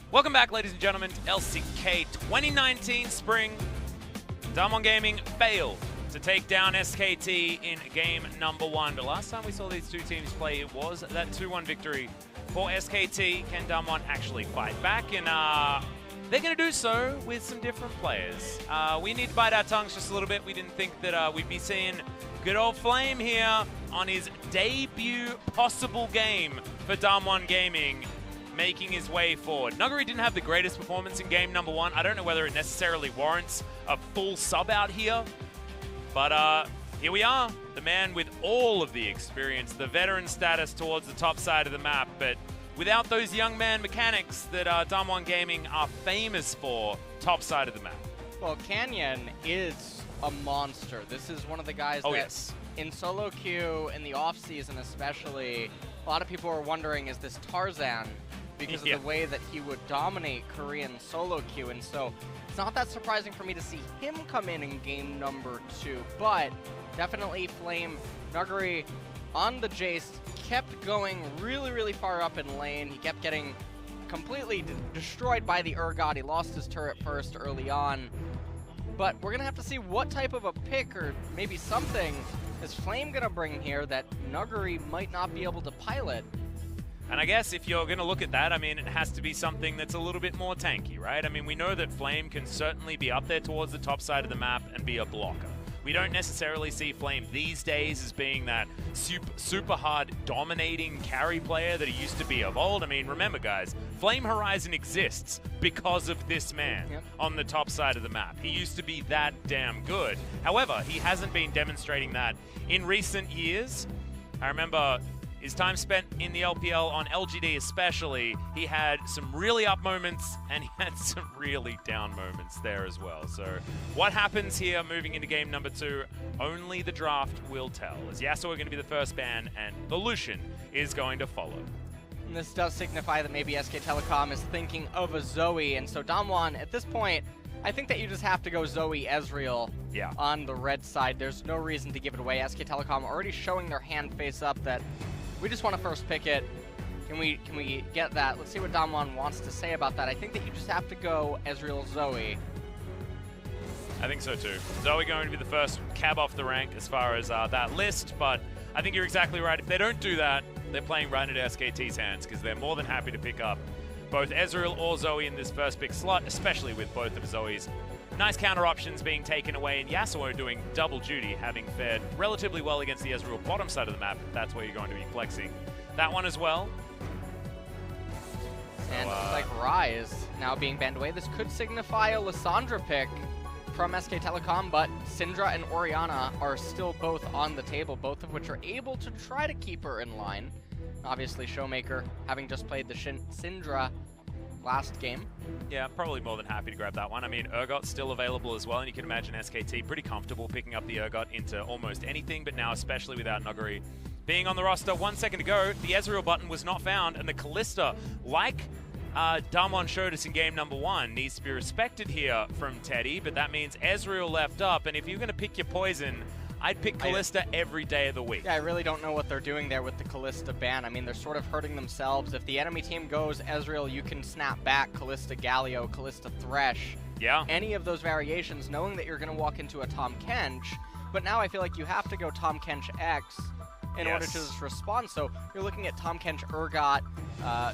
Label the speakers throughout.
Speaker 1: Welcome back, ladies and gentlemen, to LCK 2019 Spring. DAMWON Gaming failed to take down SKT in game number 1. But last time we saw these two teams play, it was that 2-1 victory for SKT. Can DAMWON actually fight back? And they're going to do so with some different players. We need to bite our tongues just a little bit. We didn't think that we'd be seeing good old Flame here on his debut possible game for DAMWON Gaming, making his way forward. Nuguri didn't have the greatest performance in game number 1. I don't know whether it necessarily warrants a full sub out here, but here we are. The man with all of the experience, the veteran status towards the top side of the map, but without those young man mechanics that DAMWON Gaming are famous for, top side of the map.
Speaker 2: Well, Canyon is a monster. This is one of the guys that in solo queue, in the off-season especially, a lot of people are wondering, is this Tarzan? Because of the way that he would dominate Korean solo queue. And so it's not that surprising for me to see him come in game number 2. But definitely Flame, Nuguri on the Jayce, kept going really, really far up in lane. He kept getting completely destroyed by the Urgot. He lost his turret first early on. But we're going to have to see what type of a pick or maybe something is Flame going to bring here that Nuguri might not be able to pilot.
Speaker 1: And I guess if you're going to look at that, I mean, it has to be something that's a little bit more tanky, right? I mean, we know that Flame can certainly be up there towards the top side of the map and be a blocker. We don't necessarily see Flame these days as being that super hard dominating carry player that he used to be of old. I mean, remember guys, Flame Horizon exists because of this man on the top side of the map. He used to be that damn good. However, he hasn't been demonstrating that in recent years. I remember his time spent in the LPL on LGD especially, he had some really up moments and he had some really down moments there as well. So what happens here moving into game number 2, only the draft will tell. As Yasuo are going to be the first ban and the Lucian is going to follow.
Speaker 2: And this does signify that maybe SK Telecom is thinking of a Zoe. And so DAMWON, at this point, I think that you just have to go Zoe Ezreal on the red side. There's no reason to give it away. SK Telecom already showing their hand face up that we just want to first pick it. Can we get that? Let's see what DAMWON wants to say about that. I think that you just have to go Ezreal Zoe.
Speaker 1: I think so too. Zoe going to be the first cab off the rank as far as that list, but I think you're exactly right. If they don't do that, they're playing right into SKT's hands because they're more than happy to pick up both Ezreal or Zoe in this first pick slot, especially with both of Zoe's nice counter options being taken away, and Yasuo doing double duty, having fared relatively well against the Ezreal bottom side of the map. That's where you're going to be flexing that one as well.
Speaker 2: And like Rise now being banned away. This could signify a Lissandra pick from SK Telecom, but Syndra and Orianna are still both on the table, both of which are able to try to keep her in line. Obviously, ShowMaker, having just played the Syndra last game.
Speaker 1: Yeah, probably more than happy to grab that one. I mean, Urgot's still available as well, and you can imagine SKT pretty comfortable picking up the Urgot into almost anything, but now especially without Nuguri being on the roster. 1 second to go, the Ezreal button was not found, and the Kalista, like DAMWON showed us in game number 1, needs to be respected here from Teddy, but that means Ezreal left up, and if you're going to pick your poison, I'd pick Kalista every day of the week.
Speaker 2: Yeah, I really don't know what they're doing there with the Kalista ban. I mean, they're sort of hurting themselves. If the enemy team goes Ezreal, you can snap back Kalista Galio, Kalista Thresh.
Speaker 1: Yeah.
Speaker 2: Any of those variations, knowing that you're going to walk into a Tahm Kench. But now I feel like you have to go Tahm Kench X in order to just respond. So you're looking at Tahm Kench Urgot,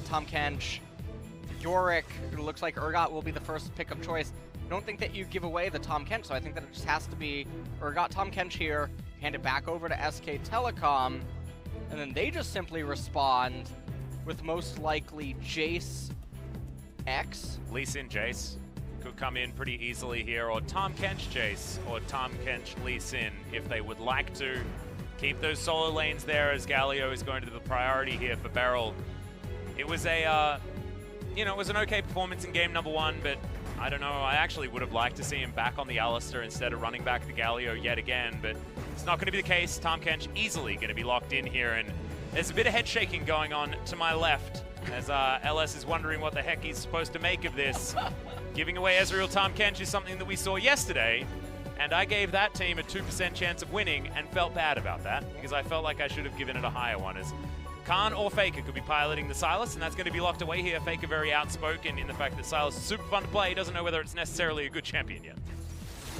Speaker 2: Tahm Kench Yorick. It looks like Urgot will be the first pick of choice. I don't think that you give away the Tahm Kench, so I think that it just has to be Urgot Tahm Kench here, hand it back over to SK Telecom, and then they just simply respond with most likely Jayce X.
Speaker 1: Lee Sin Jayce could come in pretty easily here, or Tahm Kench Jayce, or Tahm Kench Lee Sin if they would like to. Keep those solo lanes there as Galio is going to be the priority here for BeryL. It was a, it was an okay performance in game number 1, but I don't know, I actually would have liked to see him back on the Alistar instead of running back to Galio yet again, but it's not going to be the case. Tahm Kench easily going to be locked in here, and there's a bit of head shaking going on to my left as LS is wondering what the heck he's supposed to make of this. Giving away Ezreal Tahm Kench is something that we saw yesterday, and I gave that team a 2% chance of winning and felt bad about that because I felt like I should have given it a higher one. As Khan or FLICKR could be piloting the Sylas, and that's going to be locked away here. FLICKR very outspoken in the fact that Sylas is super fun to play. He doesn't know whether it's necessarily a good champion yet.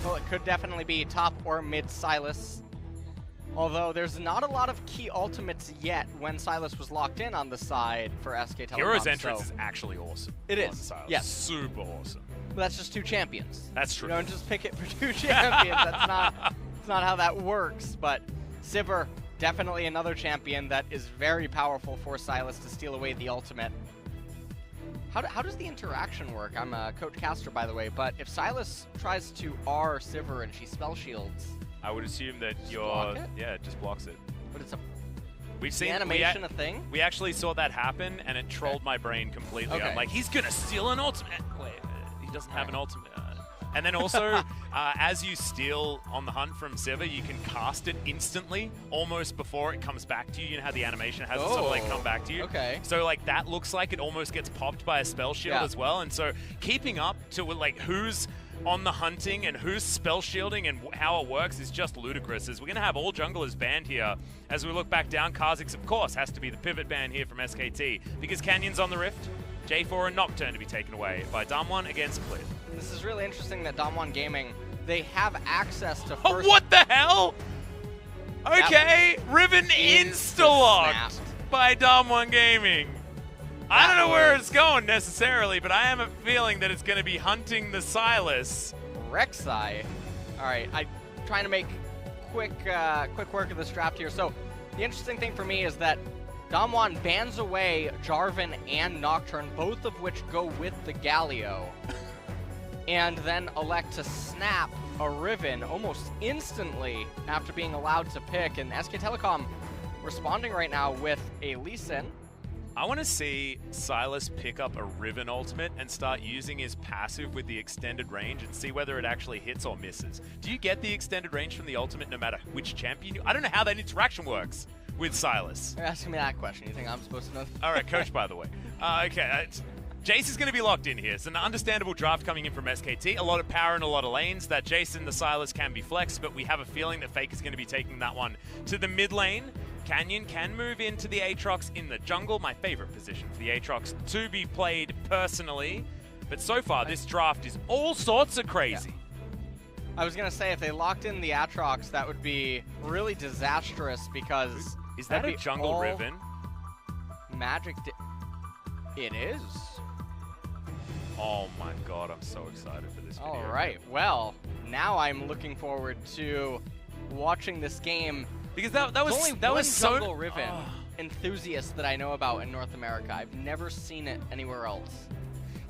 Speaker 2: Well, it could definitely be top or mid Sylas. Although there's not a lot of key ultimates yet when Sylas was locked in on the side for SK Telecom.
Speaker 1: Hero's entrance is actually awesome.
Speaker 2: It is.
Speaker 1: Yes. Super awesome.
Speaker 2: But that's just 2 champions.
Speaker 1: That's true.
Speaker 2: You don't just pick it for 2 champions. That's not how that works. But Sivir, definitely another champion that is very powerful for Sylas to steal away the ultimate. How does the interaction work? I'm a Coach Caster, by the way, but if Sylas tries to R Sivir and she spell shields,
Speaker 1: I would assume that it just blocks it.
Speaker 2: But it's a
Speaker 1: We've seen
Speaker 2: animation a thing?
Speaker 1: We actually saw that happen, and it trolled my brain completely.
Speaker 2: Okay.
Speaker 1: I'm like, he's gonna steal an ultimate. Wait, he doesn't have an ultimate. And then also, as you steal on the hunt from Sivir, you can cast it instantly, almost before it comes back to you. You know how the animation has it sort of like come back to you?
Speaker 2: Okay.
Speaker 1: So like that looks like it almost gets popped by a spell shield as well. And so keeping up to like who's on the hunting and who's spell shielding and how it works is just ludicrous. As we're going to have all junglers banned here. As we look back down, Kha'Zix, of course, has to be the pivot ban here from SKT because Canyon's on the Rift. J4 and Nocturne to be taken away by DAMWON against Clid.
Speaker 2: This is really interesting that DAMWON Gaming, they have access to first...
Speaker 1: Oh, what the hell? Okay, Riven insta-locked by DWG Gaming. I don't know where it's going necessarily, but I have a feeling that it's going to be hunting the Sylas.
Speaker 2: Rek'Sai. All right, I'm trying to make quick work of this draft here. So the interesting thing for me is that DAMWON bans away Jarvan and Nocturne, both of which go with the Galio, and then elect to snap a Riven almost instantly after being allowed to pick. And SK Telecom responding right now with a Lee Sin.
Speaker 1: I want to see Sylas pick up a Riven ultimate and start using his passive with the extended range and see whether it actually hits or misses. Do you get the extended range from the ultimate no matter which champion I don't know how that interaction works with Sylas.
Speaker 2: You're asking me that question. You think I'm supposed to know?
Speaker 1: All right, Coach, by the way. Okay, Jayce is going to be locked in here. It's an understandable draft coming in from SKT. A lot of power in a lot of lanes. That Jayce and the Sylas can be flexed, but we have a feeling that FLICKR is going to be taking that one to the mid lane. Canyon can move into the Aatrox in the jungle, my favorite position for the Aatrox to be played personally. But so far, this draft is all sorts of crazy.
Speaker 2: Yeah. I was going to say, if they locked in the Aatrox, that would be really disastrous because...
Speaker 1: Is that a jungle Riven?
Speaker 2: Magic... It is.
Speaker 1: Oh my god, I'm so excited for this video.
Speaker 2: All right, well, now I'm looking forward to watching this game.
Speaker 1: Because that was so
Speaker 2: jungle Riven enthusiast that I know about in North America. I've never seen it anywhere else.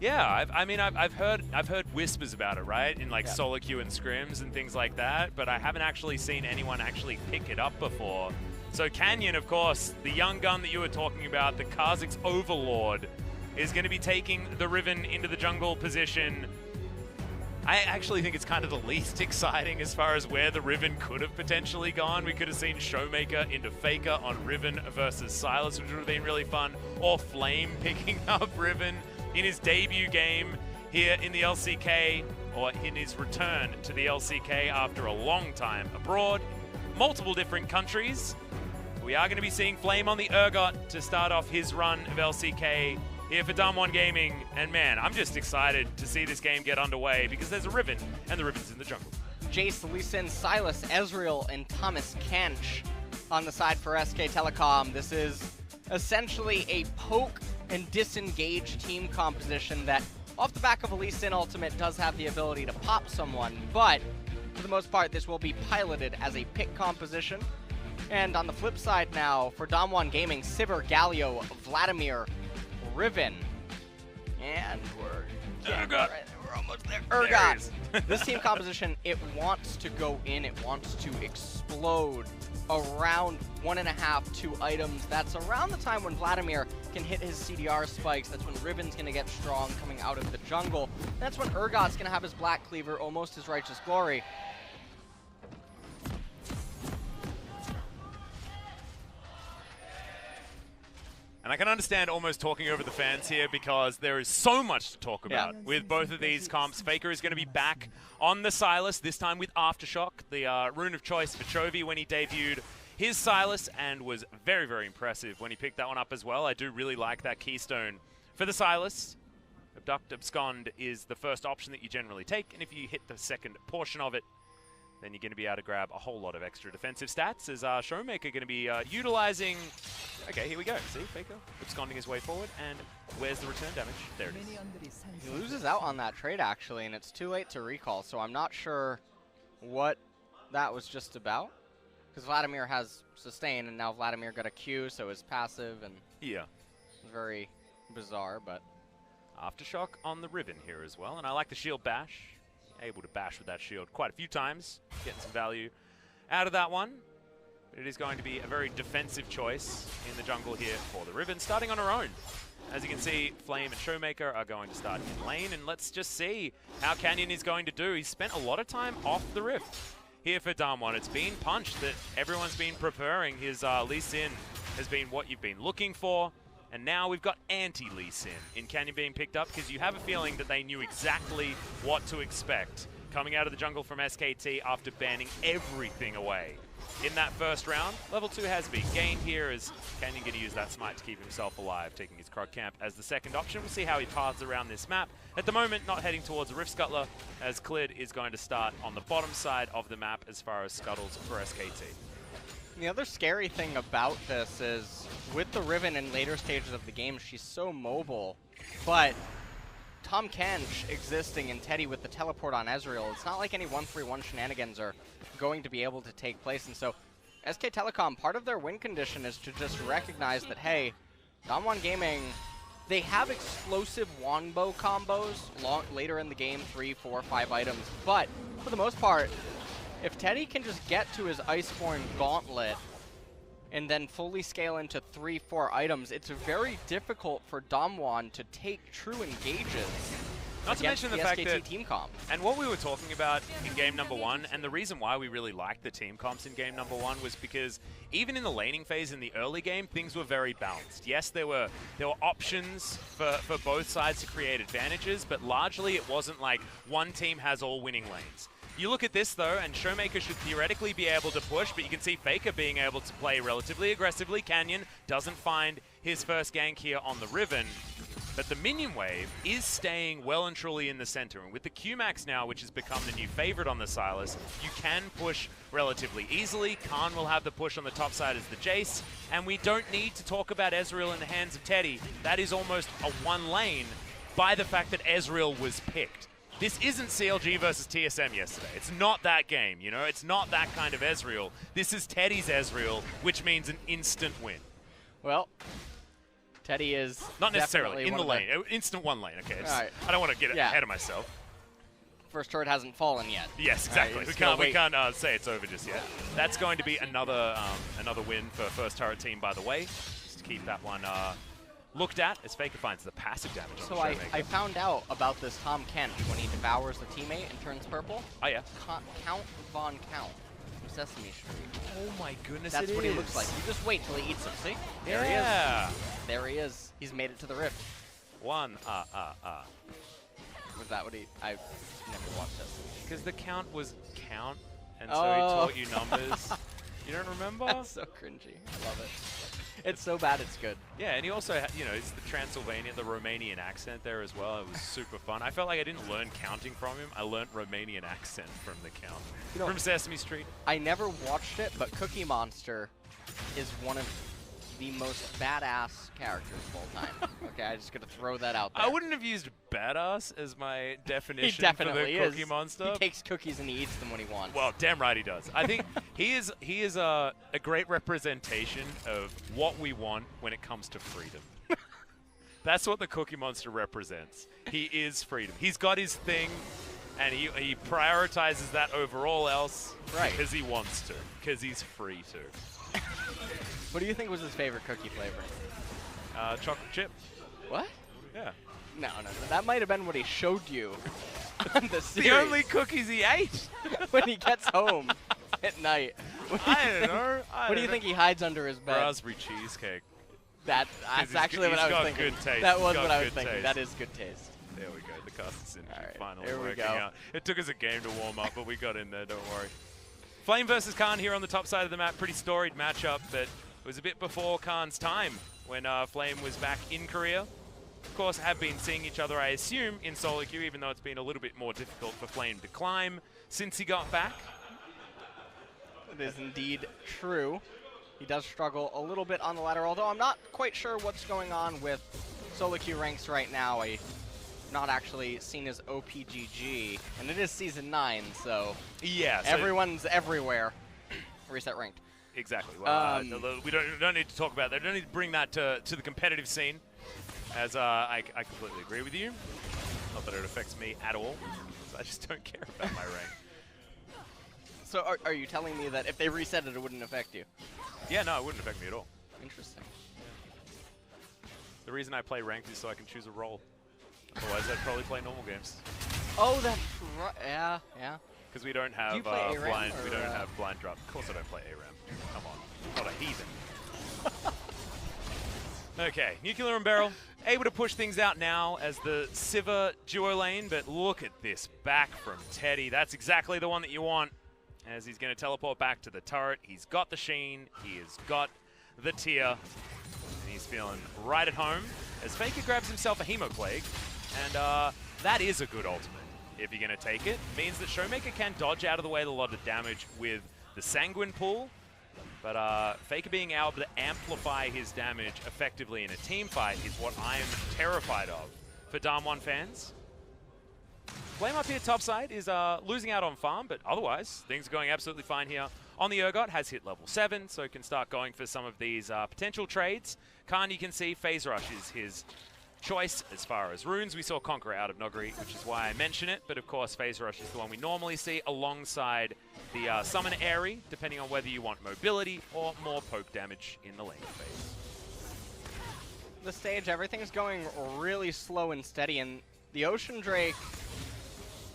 Speaker 1: Yeah, I've heard whispers about it, right? In like solo queue and scrims and things like that, but I haven't actually seen anyone actually pick it up before. So Canyon, of course, the young gun that you were talking about, the Kha'Zix Overlord, is going to be taking the Riven into the jungle position. I actually think it's kind of the least exciting as far as where the Riven could have potentially gone. We could have seen ShowMaker into FLICKR on Riven versus Sylas, which would have been really fun. Or Flame picking up Riven in his debut game here in the LCK, or in his return to the LCK after a long time abroad. Multiple different countries. We are going to be seeing Flame on the Urgot to start off his run of LCK here for DWG Gaming. And man, I'm just excited to see this game get underway because there's a Riven, and the Riven's in the jungle.
Speaker 2: Jayce, Lee Sin, Sylas, Ezreal, and Thomas Kench on the side for SK Telecom. This is essentially a poke and disengage team composition that, off the back of a Lee Sin ultimate, does have the ability to pop someone, but for the most part, this will be piloted as a pick composition. And on the flip side now, for DWG Gaming, Sivir, Galio, Vladimir, Riven, and we're almost there. Urgot. This team composition, it wants to go in, it wants to explode around 1.5, 2 items. That's around the time when Vladimir can hit his CDR spikes. That's when Riven's going to get strong coming out of the jungle. That's when Urgot's going to have his Black Cleaver, almost his Righteous Glory.
Speaker 1: And I can understand almost talking over the fans here because there is so much to talk about with both of these comps. FLICKR is going to be back on the Sylas, this time with Aftershock, the rune of choice for Chovy when he debuted his Sylas and was very, very impressive when he picked that one up as well. I do really like that keystone for the Sylas. Abduct, Abscond is the first option that you generally take, and if you hit the second portion of it, then you're going to be able to grab a whole lot of extra defensive stats, as ShowMaker going to be utilizing... Okay, here we go. See, Faker absconding his way forward, and where's the return damage? There it is.
Speaker 2: He loses out on that trade, actually, and it's too late to recall, so I'm not sure what that was just about. Because Vladimir has sustain, and now Vladimir got a Q, so his passive, and...
Speaker 1: Yeah.
Speaker 2: Very bizarre, but...
Speaker 1: Aftershock on the Riven here as well, and I like the shield bash. Able to bash with that shield quite a few times, getting some value out of that one. But it is going to be a very defensive choice in the jungle here for the Riven, starting on her own. As you can see, Flame and ShowMaker are going to start in lane, and let's just see how Canyon is going to do. He's spent a lot of time off the Rift here for DAMWON. It's been punched that everyone's been preferring. His Lee Sin has been what you've been looking for. And now we've got anti-Lee Sin in Canyon being picked up, because you have a feeling that they knew exactly what to expect coming out of the jungle from SKT after banning everything away in that first round. Level 2 has been gained here, as Canyon going to use that smite to keep himself alive, taking his Krog Camp as the second option. We'll see how he paths around this map. At the moment, not heading towards a Rift Scuttler, as Clid is going to start on the bottom side of the map as far as scuttles for SKT.
Speaker 2: The other scary thing about this is, with the Riven in later stages of the game, she's so mobile, but Tahm Kench existing and Teddy with the teleport on Ezreal, it's not like any 1-3-1 shenanigans are going to be able to take place, and so SK Telecom, part of their win condition is to just recognize that, hey, DAMWON Gaming, they have explosive Wanbo combos later in the game, 3, 4, 5 items, but for the most part, if Teddy can just get to his Iceborne Gauntlet and then fully scale into 3, 4 items, it's very difficult for DAMWON to take true engages.
Speaker 1: Not to mention the fact
Speaker 2: SKT
Speaker 1: that
Speaker 2: team comp.
Speaker 1: And what we were talking about in game number 1, and the reason why we really liked the team comps in game number 1 was because even in the laning phase in the early game, things were very balanced. Yes, there were options for both sides to create advantages, but largely it wasn't like one team has all winning lanes. You look at this, though, and ShowMaker should theoretically be able to push, but you can see Faker being able to play relatively aggressively. Canyon doesn't find his first gank here on the Riven, but the minion wave is staying well and truly in the center. And with the Q-Max now, which has become the new favorite on the Sylas, you can push relatively easily. Khan will have the push on the top side as the Jayce, and we don't need to talk about Ezreal in the hands of Teddy. That is almost a one lane by the fact that Ezreal was picked. This isn't CLG versus TSM yesterday. It's not that game, you know? It's not that kind of Ezreal. This is Teddy's Ezreal, which means an instant win.
Speaker 2: Well, Teddy is
Speaker 1: not necessarily in the lane. Instant one lane, okay. Right. I don't want to get ahead of myself.
Speaker 2: First turret hasn't fallen yet.
Speaker 1: Yes, exactly. We can't say it's over just yet. That's going to be another win for first turret team, by the way. Just to keep that one looked at as Faker finds the passive damage on ShowMaker.
Speaker 2: I found out about this Tahm Kench when he devours the teammate and turns purple.
Speaker 1: Oh, yeah.
Speaker 2: Count Von Count from Sesame Street.
Speaker 1: Oh, my goodness,
Speaker 2: That's what he looks like. You just wait till he eats him. See? There he is. There he is. He's made it to the Rift.
Speaker 1: Was
Speaker 2: that what he... I've never watched Sesame Street.
Speaker 1: Because the count was count, and so he taught you numbers. You don't remember?
Speaker 2: That's so cringy. I love it. It's so bad, it's good.
Speaker 1: Yeah, and he also, you know, it's the Transylvanian, the Romanian accent there as well. It was super fun. I felt like I didn't learn counting from him. I learned Romanian accent from the count. You know, from Sesame Street.
Speaker 2: I never watched it, but Cookie Monster is one of the most badass characters of all time. Okay, I just gotta throw that out there.
Speaker 1: I wouldn't have used badass as my definition for the Cookie Monster.
Speaker 2: He takes cookies and he eats them when he wants.
Speaker 1: Well, damn right he does. I think he is a great representation of what we want when it comes to freedom. That's what the Cookie Monster represents. He is freedom. He's got his thing, and he prioritizes that over all else because he wants to, because he's free to.
Speaker 2: What do you think was his favorite cookie flavor?
Speaker 1: Chocolate chip.
Speaker 2: What?
Speaker 1: Yeah.
Speaker 2: No. That might have been what he showed you on the series.
Speaker 1: The only cookies he ate
Speaker 2: when he gets home at night.
Speaker 1: I don't know.
Speaker 2: What do you think he hides under his bed?
Speaker 1: Raspberry cheesecake.
Speaker 2: That's actually what I was thinking.
Speaker 1: Good taste.
Speaker 2: That was what I was thinking. That is good taste.
Speaker 1: There we go. The custom synergy finally
Speaker 2: there we
Speaker 1: working
Speaker 2: go.
Speaker 1: out. It took us a game to warm up, but we got in there. Don't worry. Flame versus Khan here on the top side of the map. Pretty storied matchup, but it was a bit before Khan's time when Flame was back in Korea. Of course, have been seeing each other, I assume, in solo queue, even though it's been a little bit more difficult for Flame to climb since he got back.
Speaker 2: It is indeed true. He does struggle a little bit on the ladder, although I'm not quite sure what's going on with solo queue ranks right now. I've not actually seen his OPGG, and it is Season 9, so
Speaker 1: yeah,
Speaker 2: everyone's everywhere. Reset ranked.
Speaker 1: Exactly. Well, we don't need to talk about that. We don't need to bring that to the competitive scene, as I completely agree with you. Not that it affects me at all, because I just don't care about my rank.
Speaker 2: So are you telling me that if they reset it, it wouldn't affect you?
Speaker 1: Yeah, no, it wouldn't affect me at all.
Speaker 2: Interesting.
Speaker 1: The reason I play ranked is so I can choose a role. Otherwise, I'd probably play normal games.
Speaker 2: Oh, that's right. Yeah, yeah.
Speaker 1: Because we don't have blind. We don't have blind drop. Of course, I don't play ARAM. Come on, not a heathen. Okay, Nuclear and BeryL able to push things out now as the Sivir duo lane, but look at this back from Teddy. That's exactly the one that you want, as he's going to teleport back to the turret. He's got the Sheen, he has got the Tier, and he's feeling right at home as FLICKR grabs himself a Hemo Plague, and that is a good ultimate if you're going to take it. Means that ShowMaker can dodge out of the way of a lot of damage with the Sanguine pool, but FLICKR being able to amplify his damage effectively in a team fight is what I am terrified of for DAMWON fans. Flame up here topside is losing out on farm, but otherwise things are going absolutely fine here. On the Urgot, has hit level 7, so can start going for some of these potential trades. Khan, you can see, Phase Rush is his choice as far as runes. We saw Conqueror out of Nogri, which is why I mention it, but of course Phase Rush is the one we normally see alongside the Summon Airy, depending on whether you want mobility or more poke damage in the lane phase.
Speaker 2: The stage, everything's going really slow and steady, and the Ocean Drake,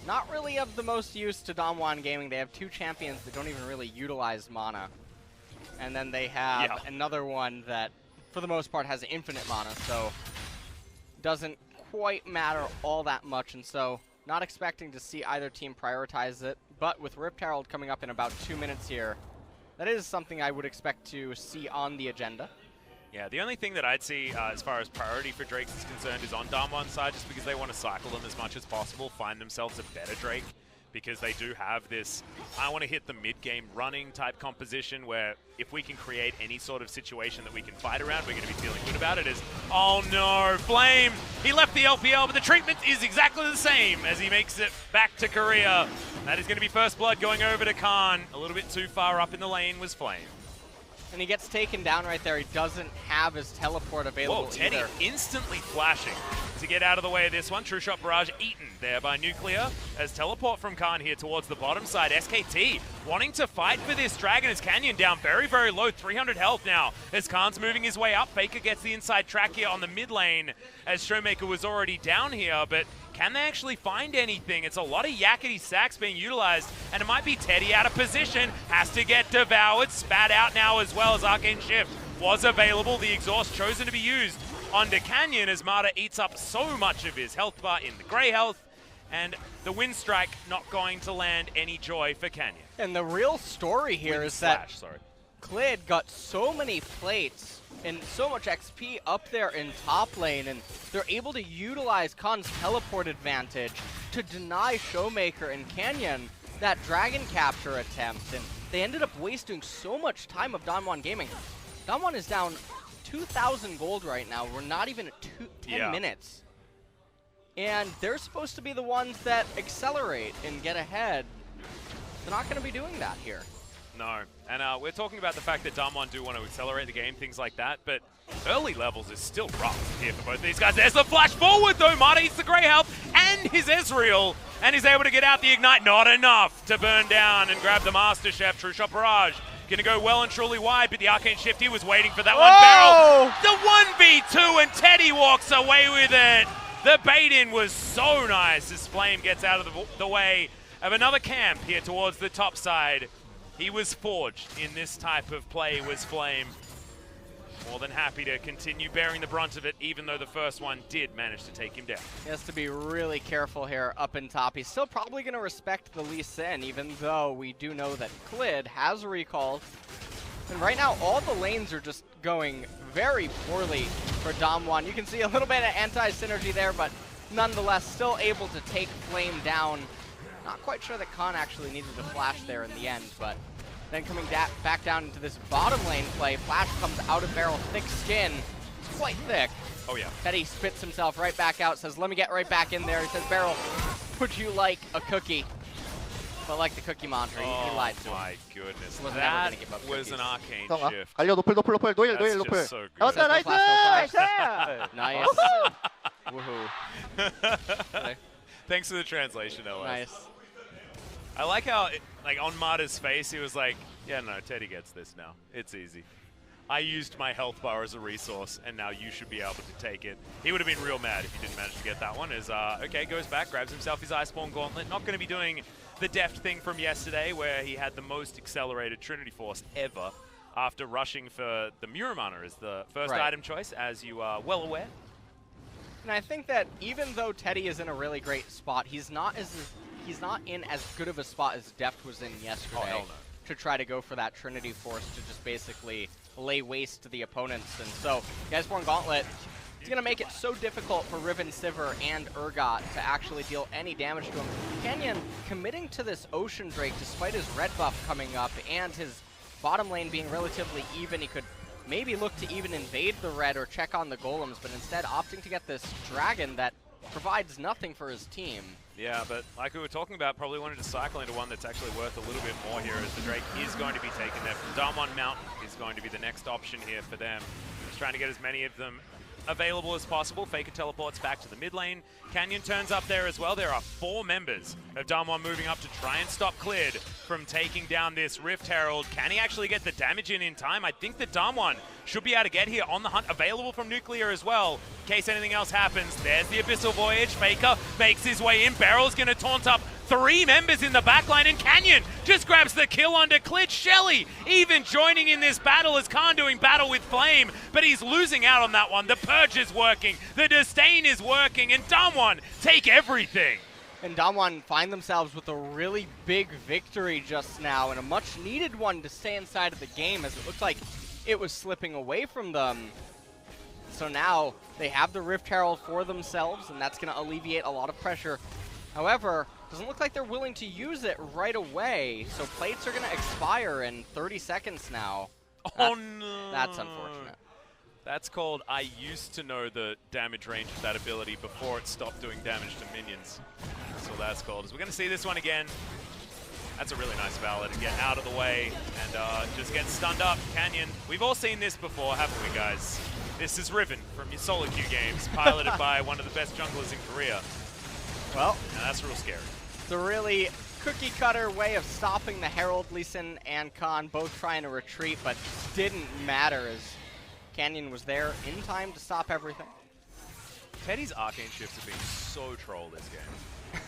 Speaker 2: not really of the most use to DAMWON Gaming. They have two champions that don't even really utilize mana. And then they have another one that, for the most part, has infinite mana, so doesn't quite matter all that much, and so not expecting to see either team prioritize it, but with Rift Herald coming up in about 2 minutes here, that is something I would expect to see on the agenda.
Speaker 1: Yeah, the only thing that I'd see as far as priority for Drakes is concerned is on DAMWON's side, just because they want to cycle them as much as possible, find themselves a better Drake, because they do have this, I want to hit the mid-game running type composition where if we can create any sort of situation that we can fight around, we're going to be feeling good about it. Oh no, Flame! He left the LPL, but the treatment is exactly the same as he makes it back to Korea. That is going to be first blood going over to Khan. A little bit too far up in the lane was Flame.
Speaker 2: And he gets taken down right there. He doesn't have his teleport available.
Speaker 1: Whoa, Teddy instantly flashing to get out of the way of this one. True Shot Barrage eaten there by Nuclear as teleport from Khan here towards the bottom side. SKT wanting to fight for this dragon as Canyon down very, very low. 300 health now as Khan's moving his way up. FLICKR gets the inside track here on the mid lane as ShowMaker was already down here, but can they actually find anything? It's a lot of yakety sacks being utilized, and it might be Teddy out of position. Has to get devoured. Spat out now as well as Arcane Shift was available. The exhaust chosen to be used onto Canyon as Mata eats up so much of his health bar in the grey health, and the wind strike not going to land any joy for Canyon.
Speaker 2: And the real story here is that Clid got so many plates and so much XP up there in top lane, and they're able to utilize Khan's teleport advantage to deny ShowMaker and Canyon that dragon capture attempt, and they ended up wasting so much time of DAMWON Gaming. DAMWON is down 2,000 gold right now. We're not even at 10 minutes. And they're supposed to be the ones that accelerate and get ahead. They're not going to be doing that here.
Speaker 1: No, and we're talking about the fact that DAMWON do want to accelerate the game, things like that, but early levels is still rough here for both these guys. There's the flash forward though. Mata eats the grey health and his Ezreal, and he's able to get out the ignite. Not enough to burn down and grab the Master Chef. True Shot Barrage gonna go well and truly wide, but the Arcane Shift, he was waiting for that one. BeryL, the 1v2, and Teddy walks away with it. The bait-in was so nice as Flame gets out of the way of another camp here towards the top side. He was forged in this type of play, was Flame. more than happy to continue bearing the brunt of it, even though the first one did manage to take him down.
Speaker 2: He has to be really careful here up in top. He's still probably going to respect the Lee Sin, even though we do know that Clid has recalled. And right now, all the lanes are just going very poorly for DAMWON. You can see a little bit of anti-synergy there, but nonetheless, still able to take Flame down. Not quite sure that Khan actually needed to flash there in the end, but then coming back down into this bottom lane play, Flash comes out of BeryL, thick skin. It's quite thick.
Speaker 1: Oh yeah.
Speaker 2: Teddy spits himself right back out, says, let me get right back in there. He says, BeryL, would you like a cookie? But like the cookie mantra, he lied to him.
Speaker 1: Oh my goodness.
Speaker 2: Was
Speaker 1: that
Speaker 2: give up
Speaker 1: was an arcane shift.
Speaker 3: Galio 노플 노플 노플 노일
Speaker 1: That's
Speaker 3: 노일
Speaker 1: just
Speaker 3: 노플.
Speaker 1: so good.
Speaker 3: 나왔다 나이스! 나이스!
Speaker 2: Nice. Woohoo.
Speaker 1: Thanks for the translation, LS.
Speaker 2: Nice.
Speaker 1: I like how, like, on Marta's face, he was like, yeah, no, Teddy gets this now. It's easy. I used my health bar as a resource, and now you should be able to take it. He would have been real mad if he didn't manage to get that one. Okay, goes back, grabs himself his Iceborne Gauntlet. Not going to be doing the deft thing from yesterday, where he had the most accelerated Trinity Force ever after rushing for the Muramana as the first item choice, as you are well aware.
Speaker 2: And I think that even though Teddy is in a really great spot, he's not in as good of a spot as Deft was in yesterday.
Speaker 1: Oh, hell no.
Speaker 2: To try to go for that Trinity Force to just basically lay waste to the opponents. And so, Iceborne Gauntlet is going to make it so difficult for Riven, Sivir, and Urgot to actually deal any damage to him. Canyon committing to this Ocean Drake despite his red buff coming up and his bottom lane being relatively even. He could maybe look to even invade the red or check on the golems, but instead opting to get this dragon that provides nothing for his team.
Speaker 1: Yeah, but like we were talking about, probably wanted to cycle into one that's actually worth a little bit more here, as the Drake is going to be taken there. DAMWON Mountain is going to be the next option here for them. Just trying to get as many of them available as possible. FLICKR teleports back to the mid lane. Canyon turns up there as well. There are 4 members of DAMWON moving up to try and stop Clid from taking down this Rift Herald. Can he actually get the damage in time? I think that DAMWON should be able to get here on the hunt, available from Nuclear as well, in case anything else happens. There's the Abyssal Voyage. FLICKR makes his way in. BeryL's going to taunt up 3 members in the backline, and Canyon just grabs the kill onto Clid. Shelly even joining in this battle as Khan doing battle with Flame, but he's losing out on that one. The Purge is working, the Disdain is working, and DAMWON take everything.
Speaker 2: And DAMWON find themselves with a really big victory just now, and a much needed one to stay inside of the game, as it looked like it was slipping away from them. So now they have the Rift Herald for themselves, and that's going to alleviate a lot of pressure. However, doesn't look like they're willing to use it right away, so plates are going to expire in 30 seconds now.
Speaker 1: Oh no!
Speaker 2: That's unfortunate.
Speaker 1: That's called, I used to know the damage range of that ability before it stopped doing damage to minions. That's what that's called. As we're going to see this one again. That's a really nice Valor to get out of the way and just get stunned up. Canyon, we've all seen this before, haven't we, guys? This is Riven from your solo queue games, piloted by one of the best junglers in Korea.
Speaker 2: Well,
Speaker 1: and that's real scary.
Speaker 2: The really cookie-cutter way of stopping the Herald, Lee Sin, and Khan both trying to retreat, but didn't matter as Canyon was there in time to stop everything.
Speaker 1: Teddy's arcane shifts have been so troll this game.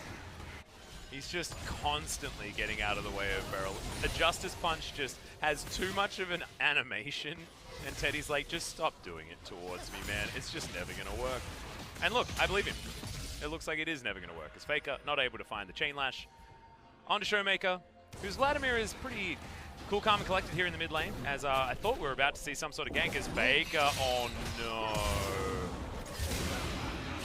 Speaker 1: He's just constantly getting out of the way of BeryL. The Justice Punch just has too much of an animation, and Teddy's like, just stop doing it towards me, man. It's just never going to work. And look, I believe him. It looks like it is never going to work, as FLICKR not able to find the Chain Lash. On to ShowMaker, whose Vladimir is pretty cool, calm, and collected here in the mid lane, as I thought we were about to see some sort of gank as FLICKR. Oh no.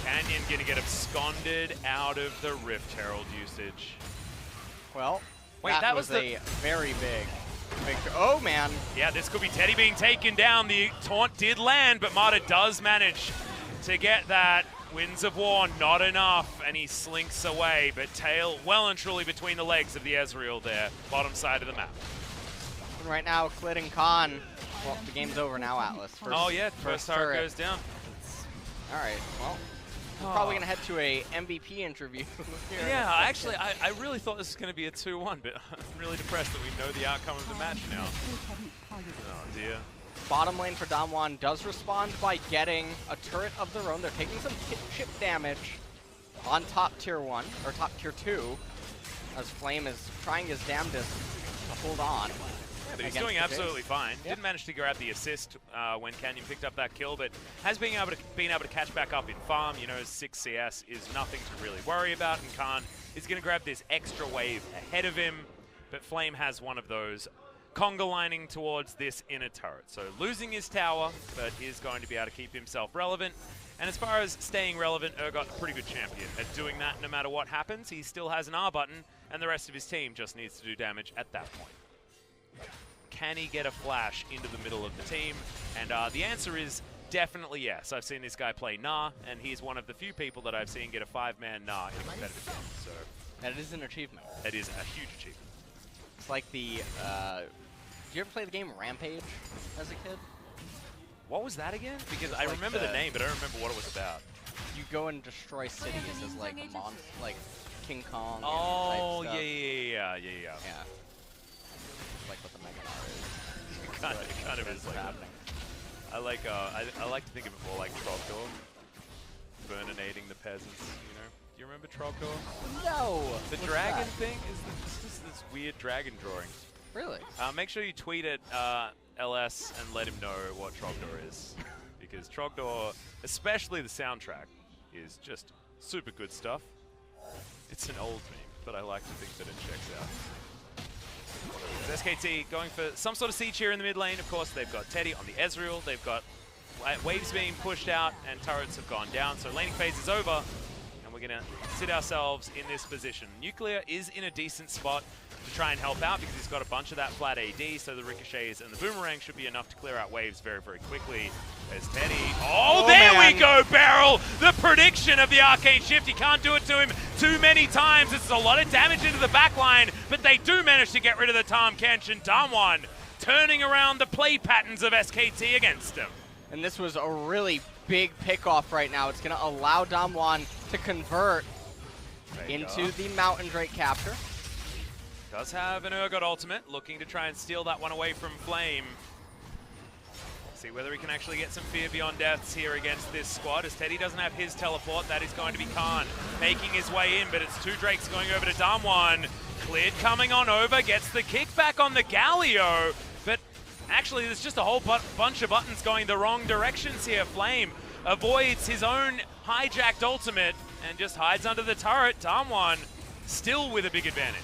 Speaker 1: Canyon going to get absconded out of the Rift Herald usage.
Speaker 2: Well,
Speaker 1: wait, that was
Speaker 2: a very big victory. Oh man.
Speaker 1: Yeah, this could be Teddy being taken down. The taunt did land, but Marta does manage to get that. Winds of War, not enough, and he slinks away, but tail well and truly between the legs of the Ezreal there, bottom side of the map.
Speaker 2: And right now, Clid and Khan, well, the game's over now, Atlas.
Speaker 1: First turret goes down.
Speaker 2: All right, well, we're probably going to head to a MVP interview here.
Speaker 1: Yeah, actually, I really thought this was going to be a 2-1, but I'm really depressed that we know the outcome of the match now. Oh, dear.
Speaker 2: Bottom lane for DAMWON does respond by getting a turret of their own. They're taking some chip damage on top tier 1, or top tier 2, as Flame is trying his damnedest to hold on.
Speaker 1: But he's doing absolutely fine. Didn't manage to grab the assist when Canyon picked up that kill, but has been able to catch back up in farm. You know, 6 CS is nothing to really worry about, and Khan is going to grab this extra wave ahead of him. But Flame has one of those conga lining towards this inner turret. So losing his tower, but is going to be able to keep himself relevant. And as far as staying relevant, Urgot, a pretty good champion at doing that no matter what happens. He still has an R button, and the rest of his team just needs to do damage at that point. Can he get a flash into the middle of the team? And the answer is definitely yes. I've seen this guy play Nah, and he's one of the few people that I've seen get a 5-man Nah in a competitive game. So
Speaker 2: that is an achievement.
Speaker 1: It is a huge achievement.
Speaker 2: It's like the, did you ever play the game Rampage as a kid?
Speaker 1: What was that again? Because I remember the name, but I don't remember what it was about.
Speaker 2: You go and destroy cities as like a monster, like King Kong.
Speaker 1: Oh,
Speaker 2: type stuff.
Speaker 1: yeah.
Speaker 2: Like what the Mega is.
Speaker 1: It kind of is like happening. I like to think of it more like Trogdor, burninating the peasants. You know, do you remember Trogdor?
Speaker 2: No.
Speaker 1: The dragon thing is just this weird dragon drawing.
Speaker 2: Really?
Speaker 1: Make sure you tweet at LS and let him know what Trogdor is, because Trogdor, especially the soundtrack, is just super good stuff. It's an old meme, but I like to think that it checks out. It's SKT going for some sort of siege here in the mid lane. Of course, they've got Teddy on the Ezreal. They've got waves being pushed out, and turrets have gone down. So laning phase is over, and we're going to sit ourselves in this position. Nuclear is in a decent spot to try and help out because he's got a bunch of that flat AD, so the ricochets and the boomerang should be enough to clear out waves very, very quickly. There's Teddy. Oh, there we go, BeryL! The prediction of the arcane shift. He can't do it to him too many times. This is a lot of damage into the backline, but they do manage to get rid of the Tahm, Kench, and DAMWON turning around the play patterns of SKT against him.
Speaker 2: And this was a really big pickoff right now. It's going to allow DAMWON to convert into the Mountain Drake capture.
Speaker 1: Does have an Urgot ultimate, looking to try and steal that one away from Flame. See whether he can actually get some fear beyond deaths here against this squad, as Teddy doesn't have his teleport. That is going to be Khan making his way in, but it's 2 Drakes going over to DAMWON. Clid coming on over, gets the kickback on the Galio, but actually there's just a whole bunch of buttons going the wrong directions here. Flame avoids his own hijacked ultimate and just hides under the turret. DAMWON still with a big advantage.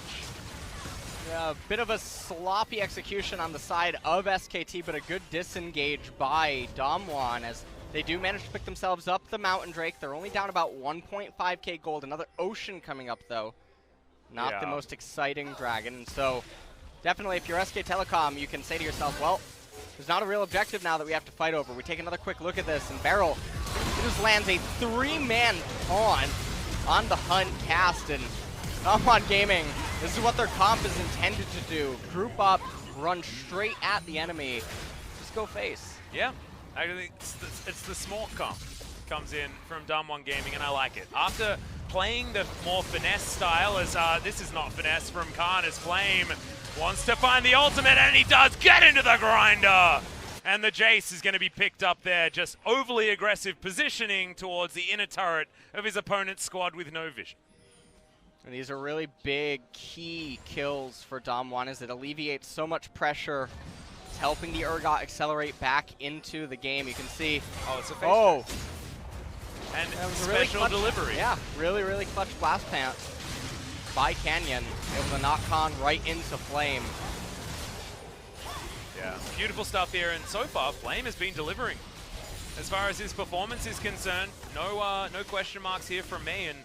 Speaker 2: A bit of a sloppy execution on the side of SKT, but a good disengage by DAMWON as they do manage to pick themselves up the Mountain Drake. They're only down about 1.5k gold. Another Ocean coming up, though. Not the most exciting dragon. And so definitely, if you're SK Telecom, you can say to yourself, well, there's not a real objective now that we have to fight over. We take another quick look at this, and BeryL just lands a 3-man pawn on the Hunt cast, and DWG Gaming, this is what their comp is intended to do. Group up, run straight at the enemy, just go face.
Speaker 1: Yeah, I think it's the smart comp comes in from DWG Gaming, and I like it. After playing the more finesse style, as this is not finesse from Khan, as Flame wants to find the ultimate, and he does get into the grinder! And the Jayce is going to be picked up there, just overly aggressive positioning towards the inner turret of his opponent's squad with no vision.
Speaker 2: And these are really big, key kills for DAMWON as it alleviates so much pressure. It's helping the Urgot accelerate back into the game. You can see.
Speaker 1: Oh, it's a face and special
Speaker 2: really
Speaker 1: delivery.
Speaker 2: Yeah, really, really clutch blast pants by Canyon. Able to knock Khan right into Flame.
Speaker 1: Yeah, beautiful stuff here. And so far, Flame has been delivering. As far as his performance is concerned, no question marks here from me. And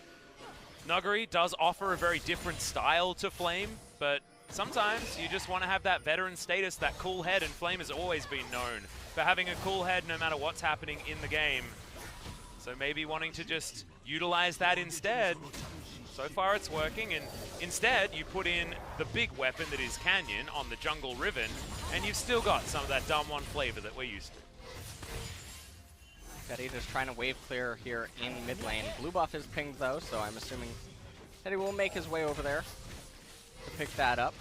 Speaker 1: Nuggery does offer a very different style to Flame, but sometimes you just want to have that veteran status, that cool head, and Flame has always been known for having a cool head no matter what's happening in the game. So maybe wanting to just utilize that instead. So far it's working, and instead you put in the big weapon that is Canyon on the jungle Riven, and you've still got some of that DAMWON flavor that we're used to.
Speaker 2: Teddy just trying to wave clear here in mid lane. Blue buff is pinged though, so I'm assuming Teddy will make his way over there to pick that up.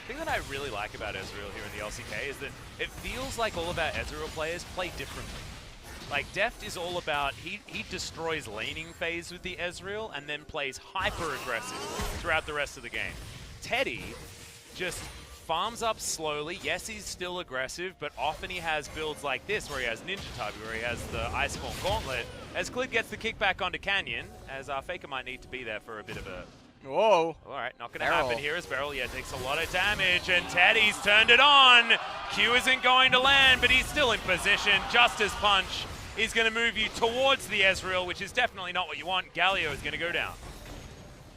Speaker 1: The thing that I really like about Ezreal here in the LCK is that it feels like all of our Ezreal players play differently. Like, Deft is all about, he destroys laning phase with the Ezreal and then plays hyper-aggressive throughout the rest of the game. Teddy just farms up slowly. Yes, he's still aggressive, but often he has builds like this where he has Ninja Tabi, where he has the Iceborne Gauntlet. As Clid gets the kickback onto Canyon, as FLICKR might need to be there for a bit of a...
Speaker 2: Whoa.
Speaker 1: All right, not going to happen here as BeryL, takes a lot of damage, and Teddy's turned it on. Q isn't going to land, but he's still in position. Justice Punch is going to move you towards the Ezreal, which is definitely not what you want. Galio is going to go down.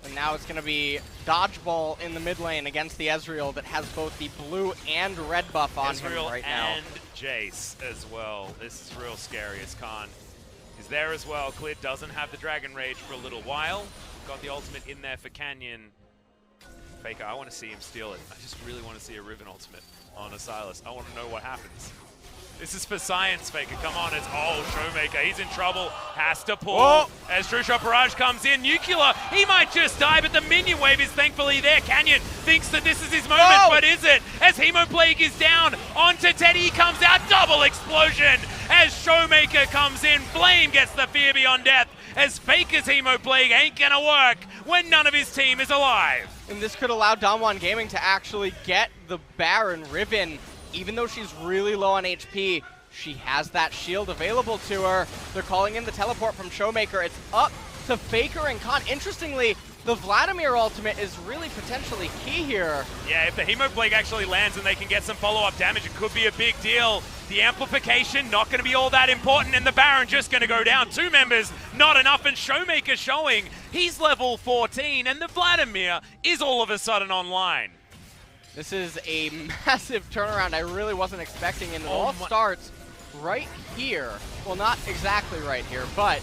Speaker 2: And now it's going to be Dodgeball in the mid lane against the Ezreal that has both the blue and red buff on him right now.
Speaker 1: And Jayce as well. This is real scary as Khan is there as well. Clid doesn't have the Dragon Rage for a little while. Got the ultimate in there for Canyon. FLICKR, I want to see him steal it. I just really want to see a Riven ultimate on a Sylas. I want to know what happens. This is for science, FLICKR. Come on, it's ShowMaker. He's in trouble. Has to pull. Whoa. As True Shot Barrage comes in. Nuclear, he might just die, but the minion wave is thankfully there. Canyon thinks that this is his moment, but is it? As Hemoplague is down, onto Teddy, he comes out. Double explosion as ShowMaker comes in. Flame gets the fear beyond death, as FLICKR's Hemoplague ain't gonna work when none of his team is alive.
Speaker 2: And this could allow DAMWON Gaming to actually get the Baron Riven. Even though she's really low on HP, she has that shield available to her. They're calling in the teleport from ShowMaker. It's up to FLICKR and Khan. Interestingly, the Vladimir ultimate is really potentially key here.
Speaker 1: Yeah, if the Hemoplague actually lands and they can get some follow-up damage, it could be a big deal. The amplification, not going to be all that important, and the Baron just going to go down. 2 members, not enough, and ShowMaker showing he's level 14, and the Vladimir is all of a sudden online.
Speaker 2: This is a massive turnaround I really wasn't expecting, and it all starts right here. Well, not exactly right here, but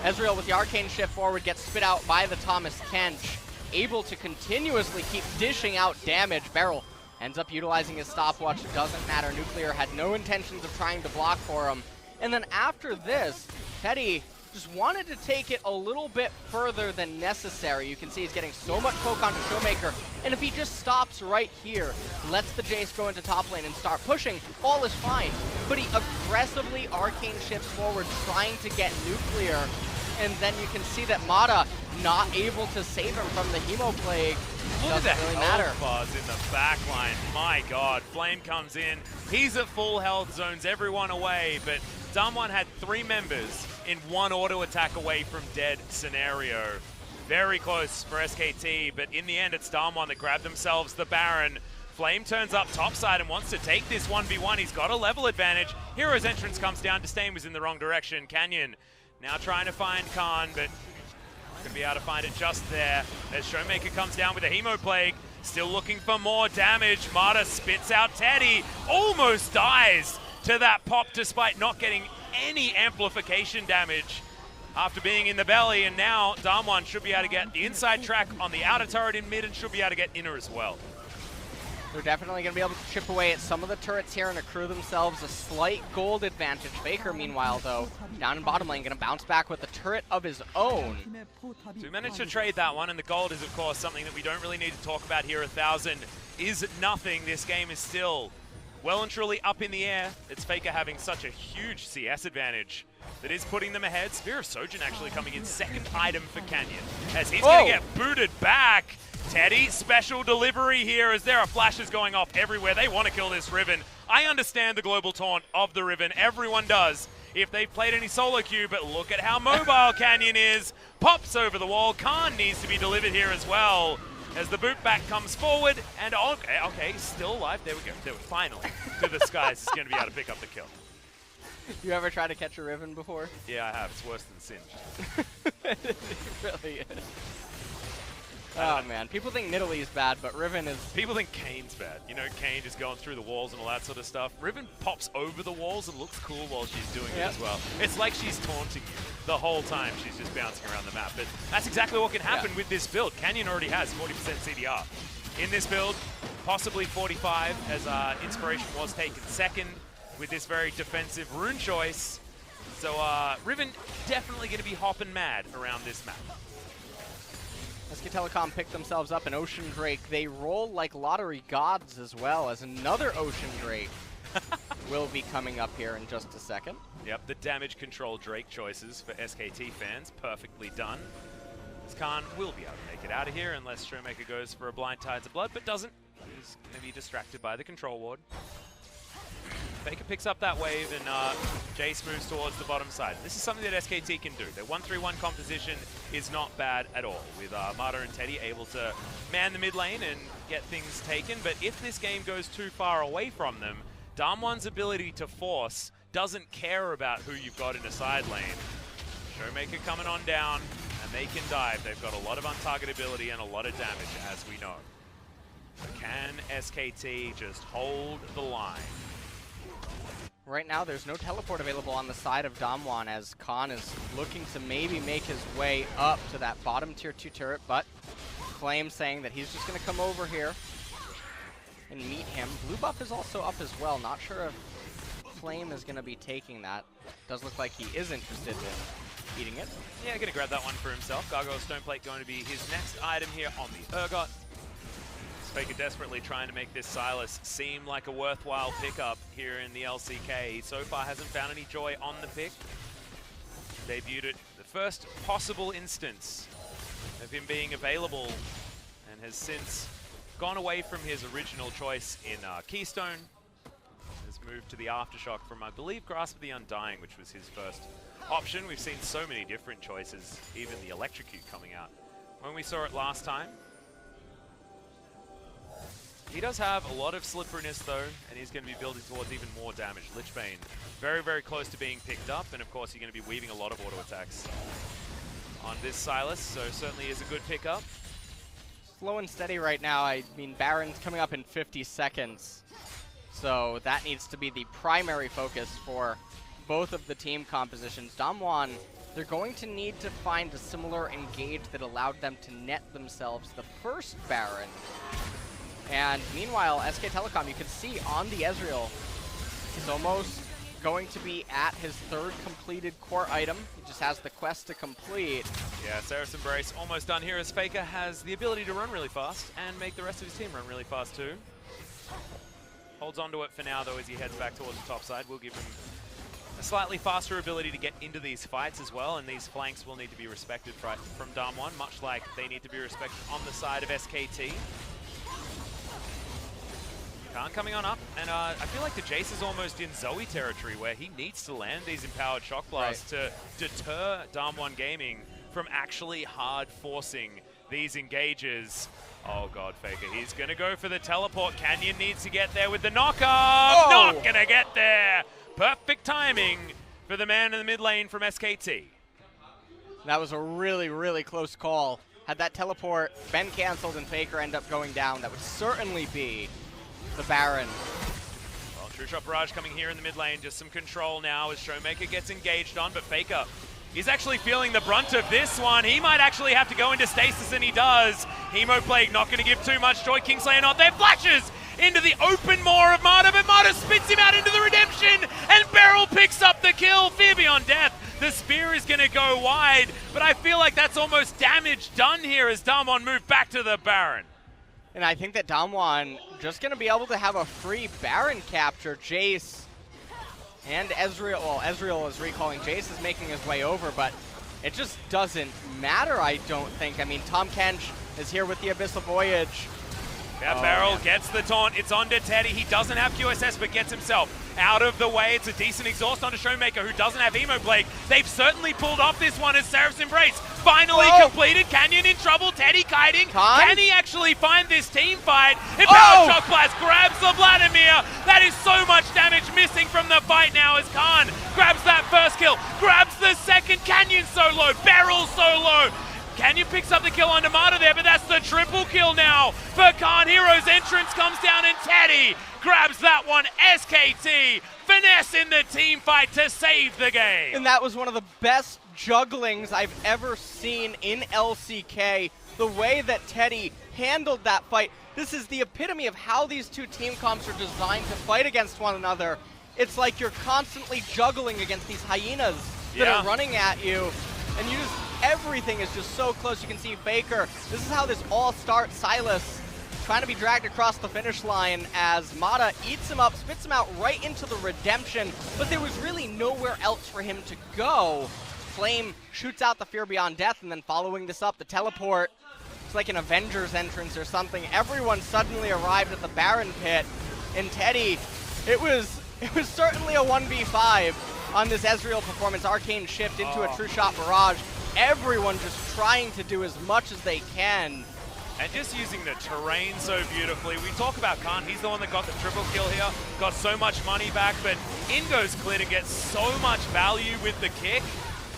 Speaker 2: Ezreal with the Arcane Shift forward gets spit out by the Thomas Kench, able to continuously keep dishing out damage. BeryL ends up utilizing his stopwatch. Doesn't matter. Nuclear had no intentions of trying to block for him. And then after this, Teddy just wanted to take it a little bit further than necessary. You can see he's getting so much poke onto ShowMaker, and if he just stops right here, lets the Jayce go into top lane and start pushing, all is fine. But he aggressively Arcane shifts forward, trying to get Nuclear, and then you can see that Mata not able to save him from the Hemoplague.
Speaker 1: Look at that really matter. Buzz in the back line. My God, Flame comes in. He's at full health, zones everyone away, but DAMWON had 3 members in 1 auto attack away from dead scenario. Very close for SKT, but in the end it's DAMWON that grabbed themselves the Baron. Flame turns up topside and wants to take this 1v1. He's got a level advantage. Hero's entrance comes down. Disdain was in the wrong direction. Canyon now trying to find Khan, but not gonna be able to find it just there. As ShowMaker comes down with a Hemoplague, still looking for more damage. Mata spits out Teddy, almost dies to that pop despite not getting any amplification damage after being in the belly, and now DAMWON should be able to get the inside track on the outer turret in mid and should be able to get inner as well.
Speaker 2: They're definitely going to be able to chip away at some of the turrets here and accrue themselves a slight gold advantage. FLICKR, meanwhile, though, down in bottom lane, going to bounce back with a turret of his own.
Speaker 1: So managed to trade that one, and the gold is, of course, something that we don't really need to talk about here. 1,000 is nothing. This game is still well and truly up in the air. It's FLICKR having such a huge CS advantage that is putting them ahead. Sivir of Sojourn actually coming in 2nd item for Canyon, as he's going to get booted back. Teddy, special delivery here as there are flashes going off everywhere. They want to kill this Riven. I understand the global taunt of the Riven. Everyone does if they've played any solo queue, but look at how mobile Canyon is. Pops over the wall. Khan needs to be delivered here as well, as the boot back comes forward, and okay, still alive. There we go. Finally, to the skies is going to be able to pick up the kill.
Speaker 2: You ever tried to catch a Riven before?
Speaker 1: Yeah, I have. It's worse than Singed.
Speaker 2: It really is. Oh man, people think Nidalee is bad, but Riven is...
Speaker 1: People think Kane's bad. You know, Kane just going through the walls and all that sort of stuff. Riven pops over the walls and looks cool while she's doing it as well. It's like she's taunting you the whole time. She's just bouncing around the map. But that's exactly what can happen with this build. Canyon already has 40% CDR. In this build, possibly 45, as Inspiration was taken 2nd with this very defensive rune choice. So Riven definitely going to be hopping mad around this map.
Speaker 2: SK Telecom picked themselves up an Ocean Drake. They roll like lottery gods as well, as another Ocean Drake will be coming up here in just a second.
Speaker 1: Yep, the damage control Drake choices for SKT fans, perfectly done. As Khan will be able to make it out of here unless ShowMaker goes for a blind Tides of Blood, but doesn't. He's going to be distracted by the control ward. FLICKR picks up that wave, and Jayce moves towards the bottom side. This is something that SKT can do. Their 1-3-1 composition is not bad at all, with Mata and Teddy able to man the mid lane and get things taken. But if this game goes too far away from them, DAMWON's ability to force doesn't care about who you've got in a side lane. ShowMaker coming on down, and they can dive. They've got a lot of untargetability and a lot of damage, as we know. But can SKT just hold the line?
Speaker 2: Right now, there's no teleport available on the side of DAMWON as Khan is looking to maybe make his way up to that bottom tier 2 turret, but Flame saying that he's just going to come over here and meet him. Blue buff is also up as well. Not sure if Flame is going to be taking that. Does look like he is interested in eating it.
Speaker 1: Yeah, going to grab that one for himself. Gargoyle Stoneplate going to be his next item here on the Urgot. FLICKR desperately trying to make this Sylas seem like a worthwhile pickup here in the LCK. He so far hasn't found any joy on the pick. Debuted it the first possible instance of him being available, and has since gone away from his original choice in Keystone. Has moved to the Aftershock from, I believe, Grasp of the Undying, which was his first option. We've seen so many different choices, even the Electrocute coming out when we saw it last time. He does have a lot of slipperiness though, and he's going to be building towards even more damage. Lichbane, very, very close to being picked up, and of course you're going to be weaving a lot of auto attacks on this Sylas, so certainly is a good pickup.
Speaker 2: Slow and steady right now. I mean, Baron's coming up in 50 seconds, so that needs to be the primary focus for both of the team compositions. DAMWON, they're going to need to find a similar engage that allowed them to net themselves the first Baron. And meanwhile, SK Telecom, you can see on the Ezreal, he's almost going to be at his third completed core item. He just has the quest to complete.
Speaker 1: Yeah, Seraph Embrace almost done here as FLICKR has the ability to run really fast and make the rest of his team run really fast too. Holds on to it for now though as he heads back towards the top side. We'll give him a slightly faster ability to get into these fights as well, and these flanks will need to be respected from DAMWON, much like they need to be respected on the side of SKT. Khan coming on up, and I feel like the Jayce is almost in Zoe territory where he needs to land these empowered shock blasts to deter DWG Gaming from actually hard forcing these engages. Oh god, FLICKR, he's gonna go for the teleport. Canyon needs to get there with the knock up. Oh. Not gonna get there. Perfect timing for the man in the mid lane from SKT.
Speaker 2: That was a really, really close call. Had that teleport been canceled and FLICKR end up going down, that would certainly be the Baron.
Speaker 1: Well, True Shot Barrage coming here in the mid lane. Just some control now as ShowMaker gets engaged on, but FLICKR, he's actually feeling the brunt of this one. He might actually have to go into stasis, and he does. Hemo Plague not going to give too much joy. Kingslayer not there. Flashes into the open maw of Mata, but Mata spits him out into the redemption, and BeryL picks up the kill. Fear Beyond Death. The spear is going to go wide, but I feel like that's almost damage done here as DWG move back to the Baron.
Speaker 2: And I think that DWG just going to be able to have a free Baron capture. Jayce and Ezreal, well, Ezreal is recalling. Jayce is making his way over, but it just doesn't matter, I don't think. I mean, Tahm Kench is here with the Abyssal Voyage.
Speaker 1: Yeah, BeryL gets the taunt. It's onto Teddy. He doesn't have QSS, but gets himself out of the way. It's a decent exhaust onto ShowMaker, who doesn't have Emo Plague. They've certainly pulled off this one as Seraph's Embrace finally completed. Canyon in trouble. Teddy kiting. Can he actually find this team fight? Empowered Shock Blast grabs the Vladimir. That is so much damage missing from the fight now as Khan grabs that first kill, grabs the second. Canyon so low. BeryL so low. Canyon picks up the kill on Mata there, but that's the triple kill now for Khan. Hero's entrance comes down, and Teddy grabs that one. SKT finesse in the team fight to save the game.
Speaker 2: And that was one of the best jugglings I've ever seen in LCK. The way that Teddy handled that fight. This is the epitome of how these two team comps are designed to fight against one another. It's like you're constantly juggling against these hyenas that are running at you, and you just, everything is just so close. You can see FLICKR. This is how this all starts. Sylas trying to be dragged across the finish line as Mata eats him up, spits him out right into the redemption, but there was really nowhere else for him to go. Flame shoots out the Fear Beyond Death, and then following this up, the teleport. It's like an Avengers entrance or something. Everyone suddenly arrived at the Baron pit, and Teddy, it was certainly a 1v5 on this Ezreal performance. Arcane shift into a true shot barrage. Everyone just trying to do as much as they can.
Speaker 1: And just using the terrain so beautifully. We talk about Khan, he's the one that got the triple kill here, got so much money back, but in goes Clid and gets so much value with the kick.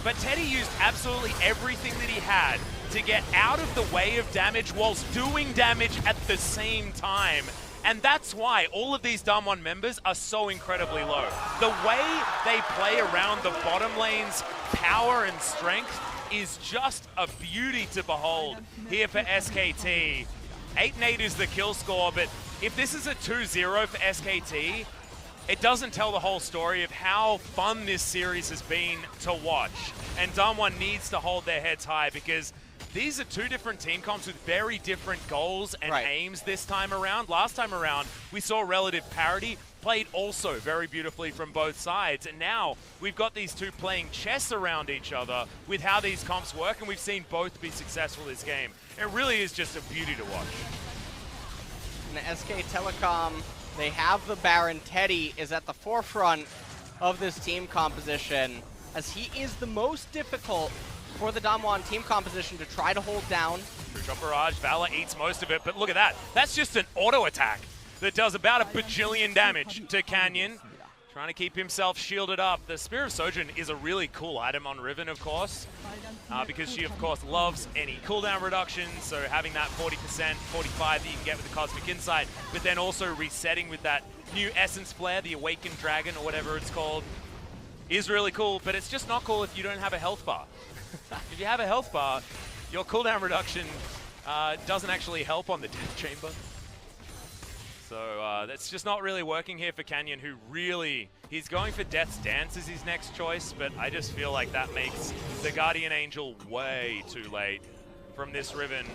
Speaker 1: But Teddy used absolutely everything that he had to get out of the way of damage whilst doing damage at the same time. And that's why all of these DAMWON members are so incredibly low. The way they play around the bottom lane's power and strength is just a beauty to behold here for SKT. 8-8 is the kill score, but if this is a 2-0 for SKT, it doesn't tell the whole story of how fun this series has been to watch. And DAMWON needs to hold their heads high because these are two different team comps with very different goals and aims this time around. Last time around, we saw relative parity, played also very beautifully from both sides. And now we've got these two playing chess around each other with how these comps work, and we've seen both be successful this game. It really is just a beauty to watch.
Speaker 2: And SK Telecom, they have the Baron. Teddy is at the forefront of this team composition, as he is the most difficult for the DAMWON team composition to try to hold down.
Speaker 1: True shot barrage, Valor eats most of it, but look at that. That's just an auto attack that does about a bajillion damage to Canyon. Trying to keep himself shielded up. The Spear of Sojourn is a really cool item on Riven, of course, because she, of course, loves any cooldown reduction, so having that 40%, 45 that you can get with the Cosmic Insight, but then also resetting with that new Essence Flare, the Awakened Dragon, or whatever it's called, is really cool, but it's just not cool if you don't have a health bar. If you have a health bar, your cooldown reduction doesn't actually help on the Death Chamber. So that's just not really working here for Canyon, who really, he's going for Death's Dance as his next choice, but I just feel like that makes the Guardian Angel way too late from this Riven,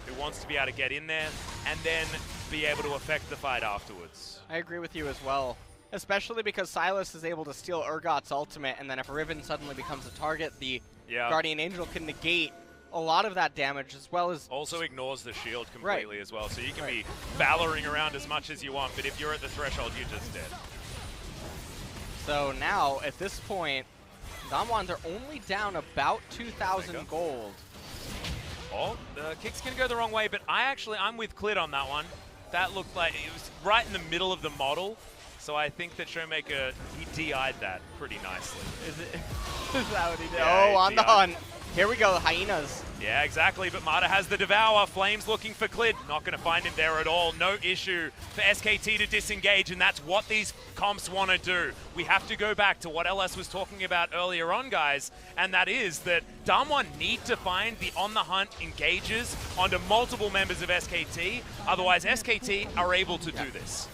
Speaker 1: who wants to be able to get in there and then be able to affect the fight afterwards.
Speaker 2: I agree with you as well, especially because Sylas is able to steal Urgot's ultimate, and then if Riven suddenly becomes a target, the Guardian Angel can negate a lot of that damage, as well as
Speaker 1: also ignores the shield completely as well. So you can be Valoring around as much as you want, but if you're at the threshold, you're just dead.
Speaker 2: So now, at this point, DAMWON are only down about 2,000 gold.
Speaker 1: Oh, the kick's gonna go the wrong way, but I'm with Clid on that one. That looked like it was right in the middle of the model. So I think that ShowMaker, he DI'd that pretty nicely.
Speaker 2: Is that what he did?
Speaker 1: Yeah,
Speaker 2: oh, on the hunt. Here we go, the Hyenas.
Speaker 1: Yeah, exactly, but Mata has the Devour. Flames looking for Clid. Not going to find him there at all. No issue for SKT to disengage, and that's what these comps want to do. We have to go back to what LS was talking about earlier on, guys, and that is that DAMWON need to find the on-the-hunt engages onto multiple members of SKT. Otherwise, SKT are able to do this.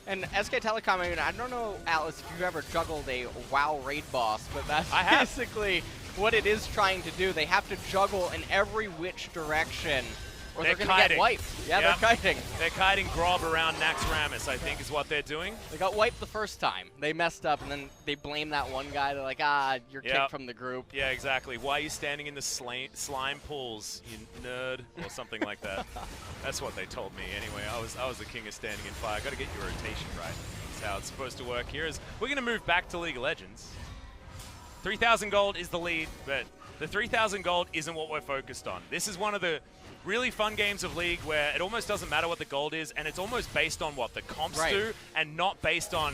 Speaker 2: And SK Telecom, I mean, I don't know, Alice, if you've ever juggled a WoW raid boss, but that's basically what it is trying to do. They have to juggle in every which direction, or they're going to get wiped. Yeah, they're kiting.
Speaker 1: They're kiting Grob around Naxxramas, I think, is what they're doing.
Speaker 2: They got wiped the first time. They messed up, and then they blame that one guy. They're like, you're kicked from the group.
Speaker 1: Yeah, exactly. Why are you standing in the slime pools, you nerd? Or something like that. That's what they told me. Anyway, I was the king of standing in fire. Got to get your rotation right. That's how it's supposed to work here. We're going to move back to League of Legends. 3,000 gold is the lead, but the 3,000 gold isn't what we're focused on. This is one of the really fun games of League where it almost doesn't matter what the gold is, and it's almost based on what the comps do and not based on,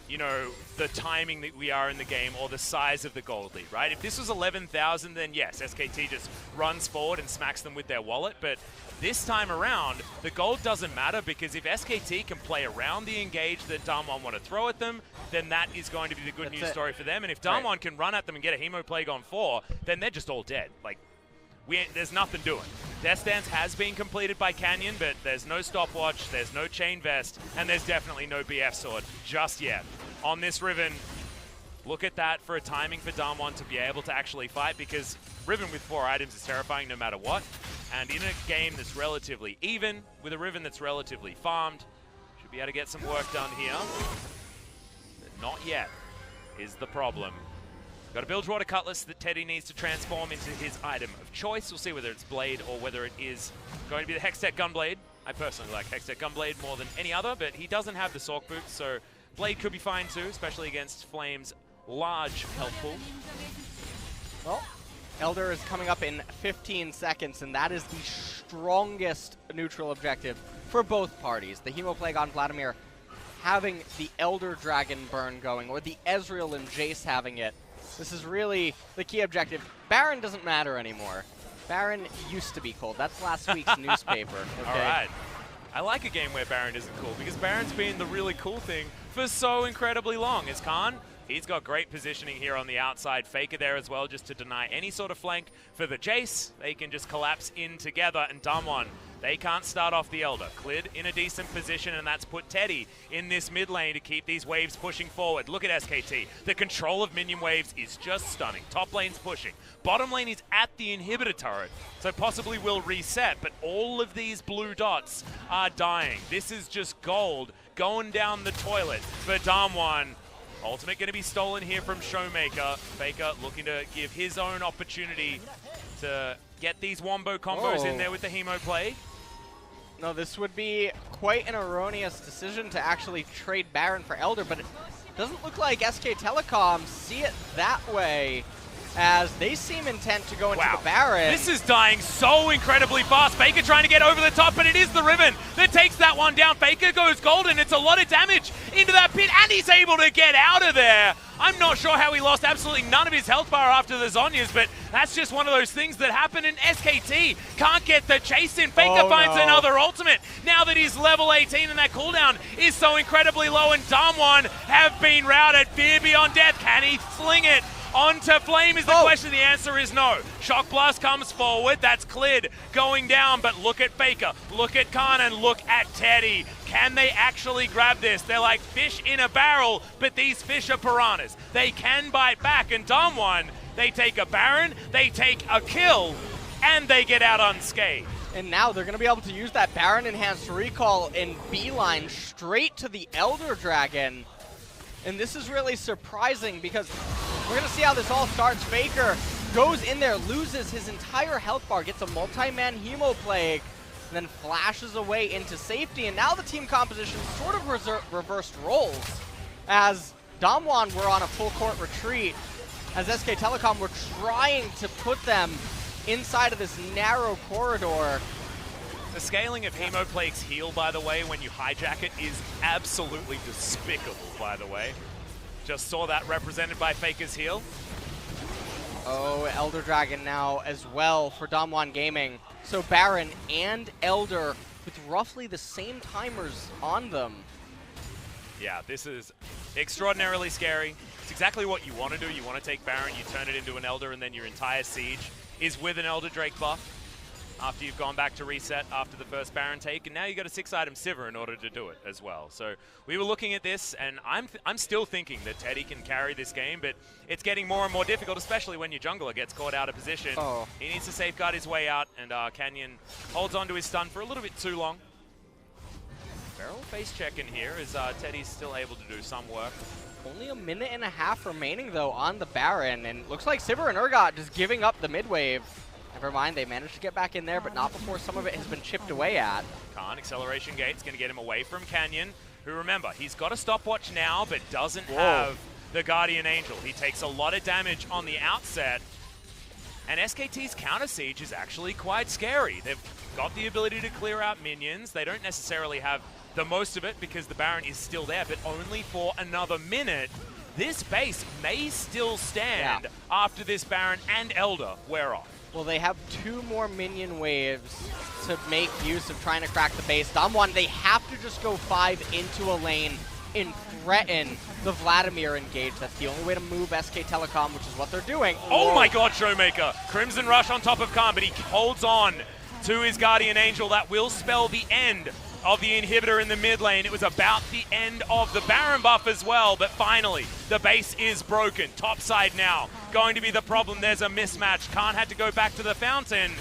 Speaker 1: you know, the timing that we are in the game or the size of the gold lead, right? If this was 11,000, then yes, SKT just runs forward and smacks them with their wallet, but this time around, the gold doesn't matter because if SKT can play around the engage that DAMWON want to throw at them, then that is going to be the good news story for them. And if DAMWON can run at them and get a Hemo Plague on 4, then they're just all dead. Like, there's nothing doing. Death Dance has been completed by Canyon, but there's no stopwatch, there's no Chain Vest, and there's definitely no BF Sword just yet. On this Riven, look at that for a timing for DAMWON to be able to actually fight, because Riven with 4 items is terrifying no matter what. And in a game that's relatively even, with a Riven that's relatively farmed, should be able to get some work done here. But not yet is the problem. Got a Bilgewater Cutlass that Teddy needs to transform into his item of choice. We'll see whether it's Blade or whether it is going to be the Hextech Gunblade. I personally like Hextech Gunblade more than any other, but he doesn't have the Sork Boots, so Blade could be fine too, especially against Flame's large health pool.
Speaker 2: Well, Elder is coming up in 15 seconds, and that is the strongest neutral objective for both parties. The Hemoplague on Vladimir having the Elder Dragon burn going, or the Ezreal and Jayce having it. This is really the key objective. Baron doesn't matter anymore. Baron used to be cold. That's last week's newspaper. Okay?
Speaker 1: All right. I like a game where Baron isn't cool, because Baron's been the really cool thing for so incredibly long. Is Khan? He's got great positioning here on the outside. FLICKR there as well, just to deny any sort of flank for the Jayce. They can just collapse in together, and DAMWON, they can't start off the Elder. Clid in a decent position, and that's put Teddy in this mid lane to keep these waves pushing forward. Look at SKT. The control of minion waves is just stunning. Top lane's pushing. Bottom lane is at the inhibitor turret, so possibly will reset, but all of these blue dots are dying. This is just gold going down the toilet for DAMWON. Ultimate going to be stolen here from ShowMaker. FLICKR looking to give his own opportunity to get these wombo combos in there with the Hemoplague.
Speaker 2: No, this would be quite an erroneous decision to actually trade Baron for Elder, but it doesn't look like SK Telecom see it that way, as they seem intent to go into the Baron.
Speaker 1: This is dying so incredibly fast. FLICKR trying to get over the top, but it is the Riven that takes that one down. FLICKR goes golden. It's a lot of damage into that pit, and he's able to get out of there. I'm not sure how he lost absolutely none of his health bar after the Zhonya's, but that's just one of those things that happen, in SKT can't get the chase in. FLICKR finds another ultimate now that he's level 18 and that cooldown is so incredibly low, and DAMWON have been routed. Fear beyond death. Can he fling it onto Flame is the question. The answer is no. Shock Blast comes forward. That's Clid going down, but look at FLICKR, look at Khan, and look at Teddy. Can they actually grab this? They're like fish in a barrel, but these fish are piranhas. They can bite back, and DAMWON, they take a Baron, they take a kill, and they get out unscathed.
Speaker 2: And now they're going to be able to use that Baron Enhanced Recall and beeline straight to the Elder Dragon. And this is really surprising, because we're going to see how this all starts. FLICKR goes in there, loses his entire health bar, gets a multi-man Hemoplague, and then flashes away into safety. And now the team composition sort of reversed roles, as DAMWON were on a full court retreat, as SK Telecom were trying to put them inside of this narrow corridor.
Speaker 1: The scaling of Hemoplague's heal, by the way, when you hijack it, is absolutely despicable, by the way. Just saw that represented by FLICKR's heal.
Speaker 2: Oh, Elder Dragon now as well for DAMWON Gaming. So Baron and Elder with roughly the same timers on them.
Speaker 1: Yeah, this is extraordinarily scary. It's exactly what you want to do. You want to take Baron, you turn it into an Elder, and then your entire siege is with an Elder Drake buff after you've gone back to reset after the first Baron take, and now you got a 6-item Sivir in order to do it as well. So we were looking at this, and I'm still thinking that Teddy can carry this game, but it's getting more and more difficult, especially when your jungler gets caught out of position. He needs to safeguard his way out, and Canyon holds on to his stun for a little bit too long. BeryL face check in here as Teddy's still able to do some work.
Speaker 2: Only a minute and a half remaining, though, on the Baron, and looks like Sivir and Urgot just giving up the mid wave. Never mind, they managed to get back in there, but not before some of it has been chipped away at.
Speaker 1: Khan, acceleration gate's going to get him away from Canyon, who, remember, he's got a stopwatch now, but doesn't have the Guardian Angel. He takes a lot of damage on the outset, and SKT's counter siege is actually quite scary. They've got the ability to clear out minions. They don't necessarily have the most of it because the Baron is still there, but only for another minute. This base may still stand after this Baron and Elder wear off.
Speaker 2: Well, they have 2 more minion waves to make use of trying to crack the base. DAMWON, they have to just go 5 into a lane and threaten the Vladimir engage. That's the only way to move SK Telecom, which is what they're doing.
Speaker 1: Oh my god, ShowMaker! Crimson Rush on top of Khan, but he holds on to his Guardian Angel. That will spell the end of the inhibitor in the mid lane. It was about the end of the Baron buff as well, but finally, the base is broken. Top side now going to be the problem. There's a mismatch. Khan had to go back to the fountain.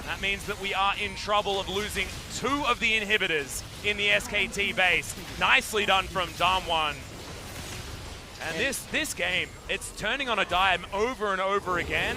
Speaker 1: That means that we are in trouble of losing 2 of the inhibitors in the SKT base. Nicely done from DAMWON. And this game, it's turning on a dime over and over again.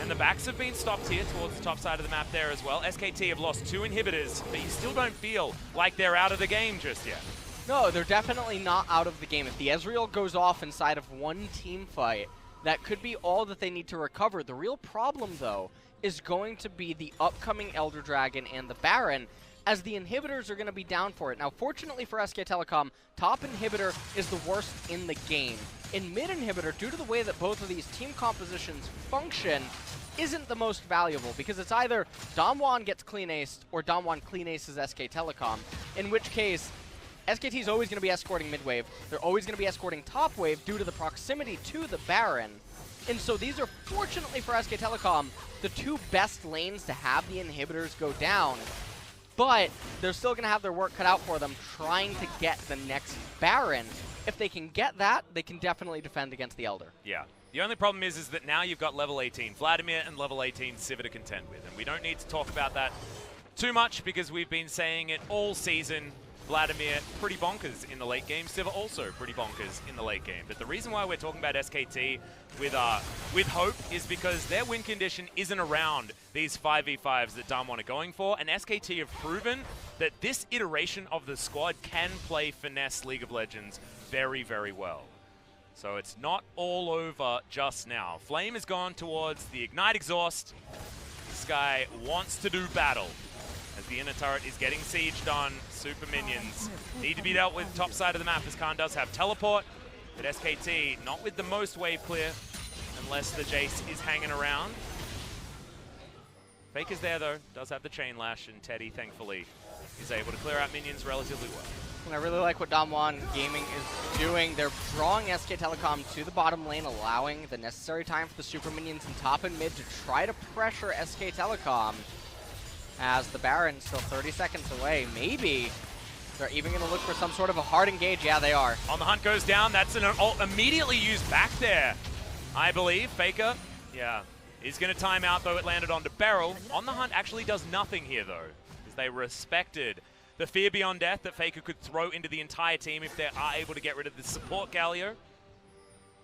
Speaker 1: And the backs have been stopped here towards the top side of the map there as well. SKT have lost 2 inhibitors, but you still don't feel like they're out of the game just yet.
Speaker 2: No, they're definitely not out of the game. If the Ezreal goes off inside of one team fight, that could be all that they need to recover. The real problem, though, is going to be the upcoming Elder Dragon and the Baron, as the inhibitors are going to be down for it. Now, fortunately for SK Telecom, top inhibitor is the worst in the game. In mid inhibitor, due to the way that both of these team compositions function, isn't the most valuable, because it's either DAMWON gets clean aced or DAMWON clean aces SK Telecom, in which case SKT is always going to be escorting mid wave. They're always going to be escorting top wave due to the proximity to the Baron. And so these are, fortunately for SK Telecom, the 2 best lanes to have the inhibitors go down. But they're still going to have their work cut out for them trying to get the next Baron. If they can get that, they can definitely defend against the Elder.
Speaker 1: Yeah. The only problem is that now you've got level 18 Vladimir and level 18 Sivir to contend with. And we don't need to talk about that too much because we've been saying it all season. Vladimir, pretty bonkers in the late game. Sivir also pretty bonkers in the late game. But the reason why we're talking about SKT with hope is because their win condition isn't around these 5v5s that DAMWON are going for. And SKT have proven that this iteration of the squad can play finesse League of Legends very, very well. So it's not all over just now. Flame has gone towards the Ignite Exhaust. This guy wants to do battle. As the inner turret is getting sieged on, super minions need to be dealt with top side of the map, as Khan does have teleport, but SKT not with the most wave clear, unless the Jayce is hanging around. FLICKR's there though, does have the chain lash, and Teddy thankfully is able to clear out minions relatively well.
Speaker 2: And I really like what DAMWON Gaming is doing. They're drawing SK Telecom to the bottom lane, allowing the necessary time for the super minions in top and mid to try to pressure SK Telecom. As the Baron's still 30 seconds away, maybe they're even going to look for some sort of a hard engage. Yeah, they are.
Speaker 1: On the hunt goes down. That's an ult immediately used back there, I believe. FLICKR, yeah, is going to time out, though it landed onto BeryL. On the hunt actually does nothing here, though, because they respected the fear beyond death that FLICKR could throw into the entire team if they are able to get rid of the support Galio.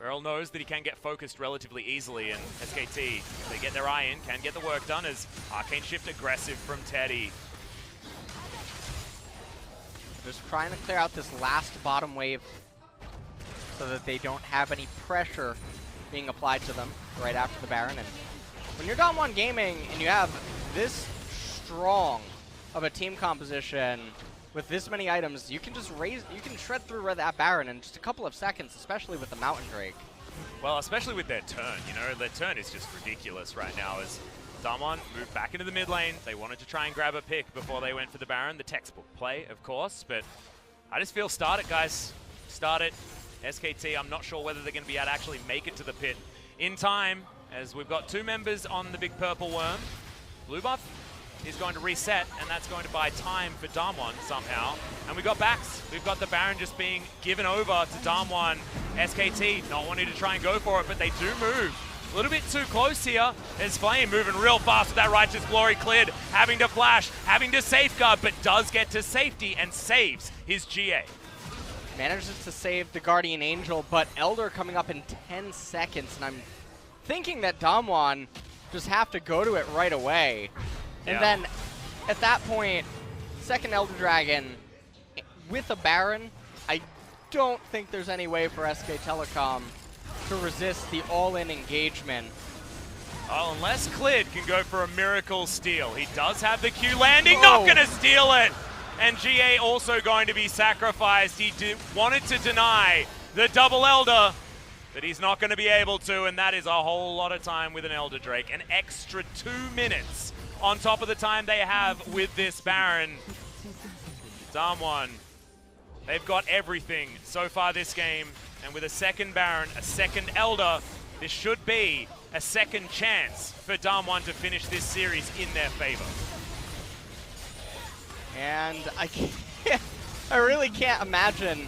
Speaker 1: BeryL knows that he can get focused relatively easily, and SKT, if they get their eye in, can get the work done as Arcane Shift aggressive from Teddy.
Speaker 2: Just trying to clear out this last bottom wave so that they don't have any pressure being applied to them right after the Baron. And when you're DWG Gaming and you have this strong of a team composition with this many items, you can just shred through that Baron in just a couple of seconds, especially with the Mountain Drake.
Speaker 1: Well, especially with their turn, you know, their turn is just ridiculous right now as DWG moved back into the mid lane. They wanted to try and grab a pick before they went for the Baron, the textbook play, of course, but I just feel start it, guys. Start it. SKT, I'm not sure whether they're going to be able to actually make it to the pit in time, as we've got 2 members on the big purple worm. Blue buff is going to reset, and that's going to buy time for DAMWON somehow. And we've got backs. We've got the Baron just being given over to DAMWON. SKT not wanting to try and go for it, but they do move a little bit too close here. There's Flame moving real fast with that Righteous Glory. Clid having to flash, having to safeguard, but does get to safety and saves his GA.
Speaker 2: Manages to save the Guardian Angel, but Elder coming up in 10 seconds, and I'm thinking that DAMWON just have to go to it right away. And then, at that point, second Elder Dragon with a Baron, I don't think there's any way for SK Telecom to resist the all-in engagement.
Speaker 1: Oh, unless Clid can go for a miracle steal. He does have the Q landing, not going to steal it! And GA also going to be sacrificed. He wanted to deny the double Elder, but he's not going to be able to, and that is a whole lot of time with an Elder Drake. An extra 2 minutes on top of the time they have with this Baron. DWG, they've got everything so far this game, and with a second Baron, a second Elder, this should be a second chance for DWG to finish this series in their favor.
Speaker 2: And I really can't imagine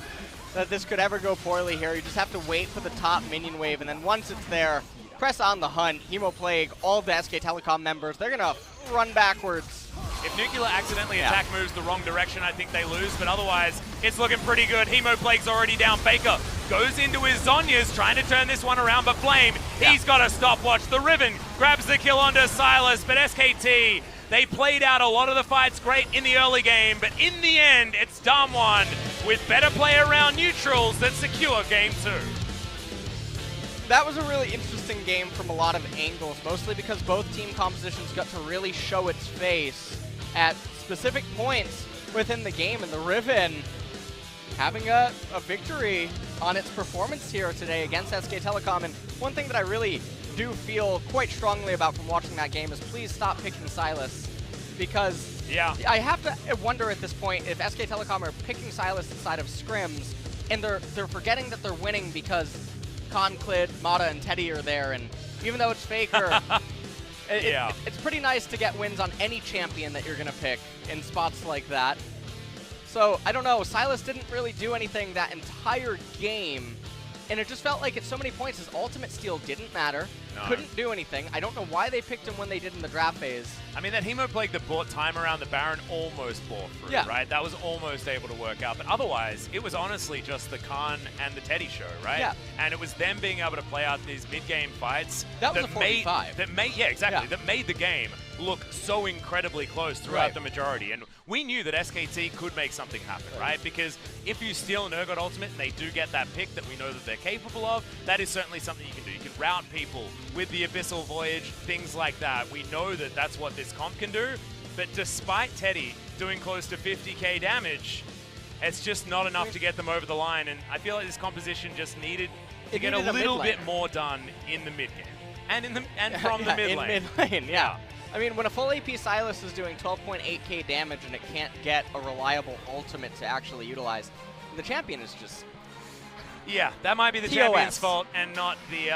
Speaker 2: that this could ever go poorly here. You just have to wait for the top minion wave, and then once it's there, press on the hunt. Hemoplague, all of the SK Telecom members, they're gonna run backwards.
Speaker 1: If Nuclear accidentally attack moves the wrong direction, I think they lose, but otherwise, it's looking pretty good. Hemoplague's already down. FLICKR goes into his Zhonya's, trying to turn this one around, but Flame, he's got a stopwatch. The Riven grabs the kill onto Sylas, but SKT, they played out a lot of the fights great in the early game, but in the end, it's DAMWON with better play around neutrals that secure game 2.
Speaker 2: That was a really interesting game from a lot of angles, mostly because both team compositions got to really show its face at specific points within the game, and the Riven having a victory on its performance here today against SK Telecom. And one thing that I really do feel quite strongly about from watching that game is please stop picking Sylas, because I have to wonder at this point if SK Telecom are picking Sylas inside of scrims, and they're forgetting that they're winning because Clid, Mata, and Teddy are there, and even though it's FLICKR, it's pretty nice to get wins on any champion that you're going to pick in spots like that. So, I don't know, Sylas didn't really do anything that entire game, and it just felt like at so many points his ultimate steal didn't matter, couldn't do anything. I don't know why they picked him when they did in the draft phase.
Speaker 1: I mean, that Hemo Plague that bought time around the Baron almost bore through, right? That was almost able to work out. But otherwise, it was honestly just the Khan and the Teddy show, right? Yeah. And it was them being able to play out these mid-game fights.
Speaker 2: That was a 45.
Speaker 1: That made the game look so incredibly close throughout the majority. And we knew that SKT could make something happen, right? Because if you steal an Urgot ultimate and they do get that pick that we know that they're capable of, that is certainly something you can do. You can route people with the Abyssal Voyage, things like that. We know that that's what this comp can do. But despite Teddy doing close to 50k damage, it's just not enough to get them over the line. And I feel like this composition just needed to get a little bit more done in the mid-game. And from the mid lane.
Speaker 2: In mid lane, yeah. I mean, when a full AP Sylas is doing 12.8k damage and it can't get a reliable ultimate to actually utilize, the champion is just...
Speaker 1: Yeah, that might be the champion's fault and not the...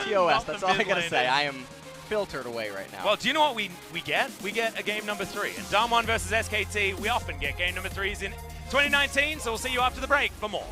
Speaker 2: TOS, that's all I gotta say. I am filtered away right now.
Speaker 1: Well, do you know what we get? We get a game number 3. In DAMWON versus SKT, we often get game number 3s in 2019, so we'll see you after the break for more.